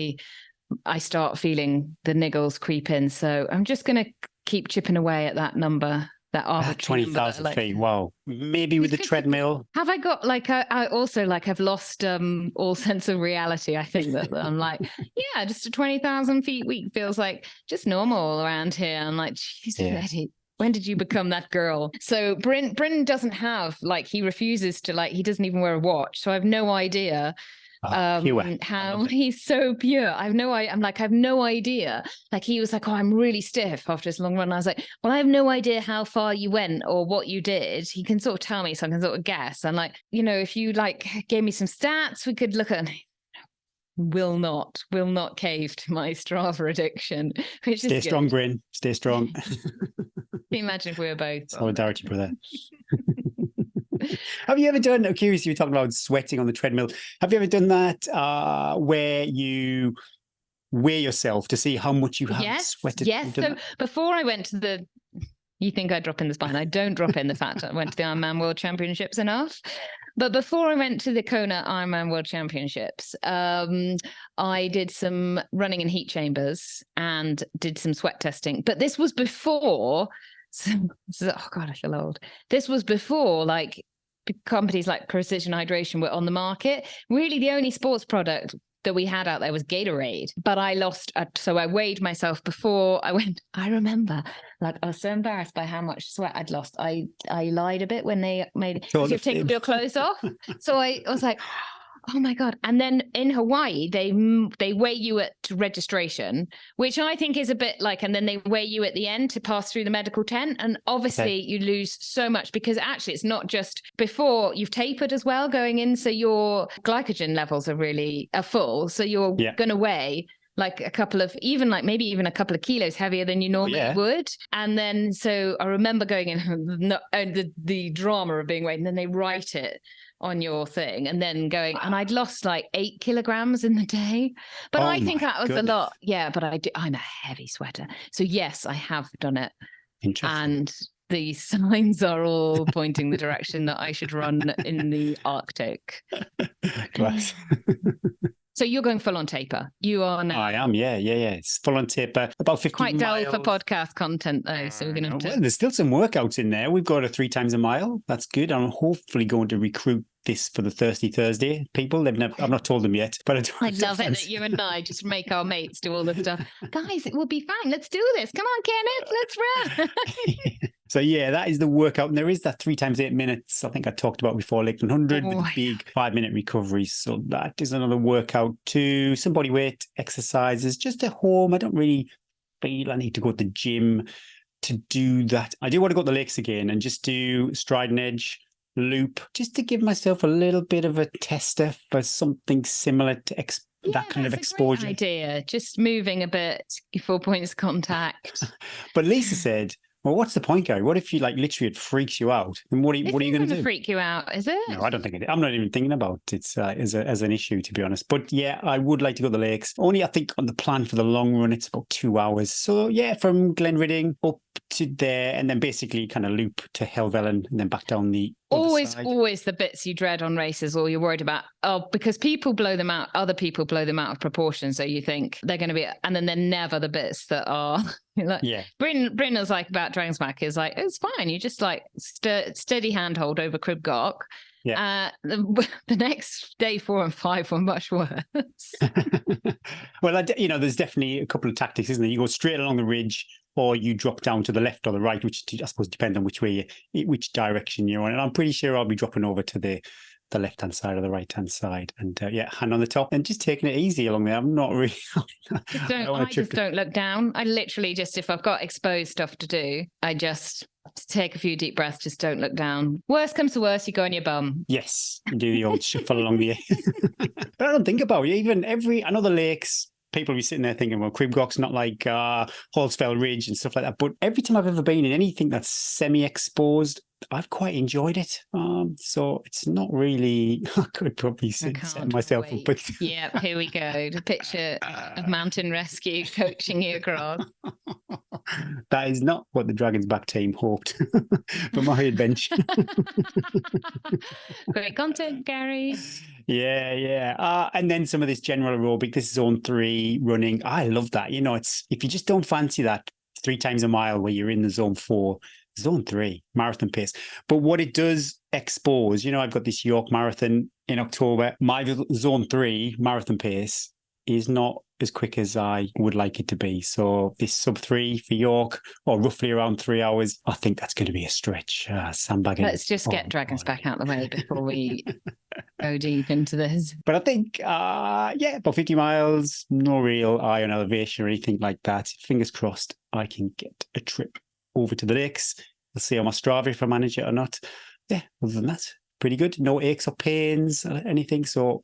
I start feeling the niggles creep in. So I'm just going to keep chipping away at that number, that arbitrary 20,000 feet. Wow. Maybe with the treadmill. Have I got I also I've lost all sense of reality. I think that I'm like, yeah, just a 20,000 feet week feels like just normal around here. I'm like, Jesus, Eddie, when did you become that girl? So Bryn doesn't have, he refuses to, he doesn't even wear a watch. So I have no idea how he's so pure. I have no idea. He was like, oh, I'm really stiff after this long run. I was like, well, I have no idea how far you went or what you did. He can sort of tell me so I can sort of guess. And if you gave me some stats, we could look at. Will not cave to my Strava addiction. Which is Stay strong, Bryn. Stay strong. Can you imagine if we were both? Solidarity, brother. Have you ever done, I'm curious, you were talking about sweating on the treadmill. Have you ever done that where you weigh yourself to see how much you have sweated? Yes. So before I went to you think I drop in the spine. I don't drop in the fact that I went to the Ironman World Championships enough. But before I went to the Kona Ironman World Championships, I did some running in heat chambers and did some sweat testing. But this was before, oh God, I feel old. This was before companies like Precision Hydration were on the market. Really, the only sports product that we had out there was Gatorade. But I so I weighed myself before I went. I remember, I was so embarrassed by how much sweat I'd lost. I lied a bit when they made you take your clothes off. So I was like, oh my God. And then in Hawaii, they weigh you at registration, which I think is a bit and then they weigh you at the end to pass through the medical tent. And obviously you lose so much because actually it's not just before you've tapered as well going in. So your glycogen levels are full. So you're going to weigh a couple of, maybe even a couple of kilos heavier than you normally would. And then, so I remember going in the drama of being weighed, and then they write it on your thing and then going, and I'd lost 8 kilograms in the day. But I think that was a lot. Yeah, but I'm a heavy sweater. So yes, I have done it. Interesting. And the signs are all pointing the direction that I should run in the Arctic. Class. So you're going full on taper. You are now. I am, yeah. It's full on taper. About 50 Quite miles. dull for podcast content, though. So we're going to have to. Well, there's still some workouts in there. We've got a 3 times a mile. That's good. I'm hopefully going to recruit this for the Thirsty Thursday people. I've not told them yet, but I love it that you and I just make our mates do all the stuff. Guys, it will be fine. Let's do this. Come on, Kenneth. Let's run. So yeah, that is the workout. And there is that 3 times 8 minutes. I think I talked about before, Lakeland 100 with big 5-minute recoveries. So that is another workout too. Some body weight exercises just at home. I don't really feel I need to go to the gym to do that. I do want to go to the lakes again and just do stride and edge loop, just to give myself a little bit of a tester for something similar to that kind of exposure. Great idea. Just moving a bit, 4 points of contact. But Lisa said, Well, what's the point, Gary? What if you like literally it freaks you out? Then what are you going to do? Freak you out, is it? No, I don't think it. I'm not even thinking about it as an issue, to be honest. But yeah, I would like to go to the lakes. Only I think on the plan for the long run, it's about 2 hours. So yeah, from Glenridding up to there, and then basically kind of loop to Helvellyn, and then back down the other side. Always the bits you dread on races, or you're worried about. Oh, because people blow them out. Other people blow them out of proportion. So you think they're going to be, and then they're never the bits that are. Like, yeah. Bryn was like about Dragon's Back is like, it's fine. You just like steady handhold over Crib Gawk. Yeah. The next day 4 and 5 were much worse. Well, there's definitely a couple of tactics, isn't there? You go straight along the ridge, or you drop down to the left or the right, which I suppose depends on which direction you're on. And I'm pretty sure I'll be dropping over to the left-hand side or the right-hand side, and hand on the top and just taking it easy along there. I'm not really. I just don't look down. I literally just, if I've got exposed stuff to do, I just take a few deep breaths. Just don't look down. Worst comes to worst, you go on your bum. Yes, you do the old shuffle along the. But I don't think about it. Even I know the lakes. People will be sitting there thinking, well, Crib Gawk's not like Hallsfell Ridge and stuff like that. But every time I've ever been in anything that's semi-exposed, I've quite enjoyed it. So it's not really. I could probably set myself up. But yeah, here we go. The picture of mountain rescue coaching you across. That is not what the Dragon's Back team hoped for my adventure. Great content, Gary. Yeah. And then some of this general aerobic, this is zone 3 running. I love that. It's if you just don't fancy that 3 times a mile where you're in the zone 4, zone 3, marathon pace. But what it does expose, I've got this York Marathon in October. My zone 3 marathon pace is not as quick as I would like it to be. So this sub 3 for York, or roughly around 3 hours, I think that's going to be a stretch. Sandbagging. Let's just get Dragon's Back out of the way before we go deep into this. But I think, about 50 miles, no real eye on elevation or anything like that. Fingers crossed I can get a trip over to the lakes. We'll see on my Strava if I manage it or not. Yeah, other than that, pretty good. No aches or pains or anything. So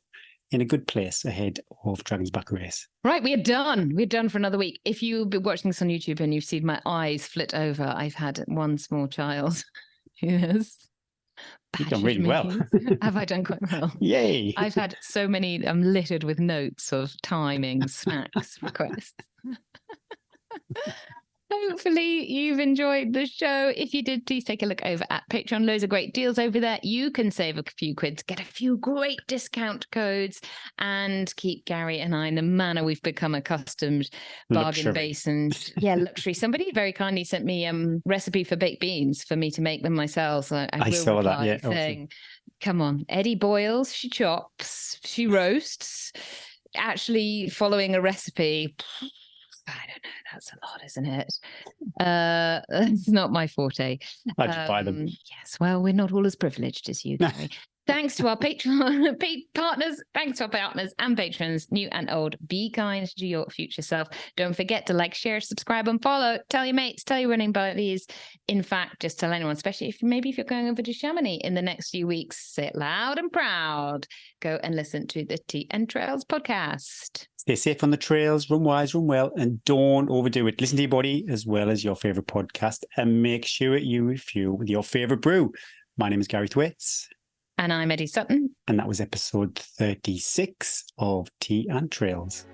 in a good place ahead of Dragon's Back race. Right, we're done. We're done for another week. If you've been watching this on YouTube and you've seen my eyes flit over, I've had one small child who has You've done really well. Have I done quite well? Yay. I've had so many, I'm littered with notes of timing, snacks, requests. Hopefully you've enjoyed the show. If you did, please take a look over at Patreon. Loads of great deals over there. You can save a few quid, get a few great discount codes, and keep Gary and I in the manner we've become accustomed, bargain base and luxury. Somebody very kindly sent me recipe for baked beans for me to make them myself. So I saw that, saying, come on, Eddie boils, she chops, she roasts. Actually following a recipe, I don't know. That's a lot, isn't it? It's not my forte. I just buy them. Yes. Well, we're not all as privileged as you, Gary. Thanks to our Patreon partners. Thanks to our partners and patrons, new and old. Be kind to your future self. Don't forget to like, share, subscribe, and follow. Tell your mates. Tell your running buddies. In fact, just tell anyone, especially if you're going over to Chamonix in the next few weeks. Say it loud and proud. Go and listen to the Tea and Trails podcast. Stay safe on the trails, run wise, run well, and don't overdo it. Listen to your body as well as your favourite podcast, and make sure you refuel with your favourite brew. My name is Gary Thwaites. And I'm Eddie Sutton. And that was episode 36 of Tea and Trails.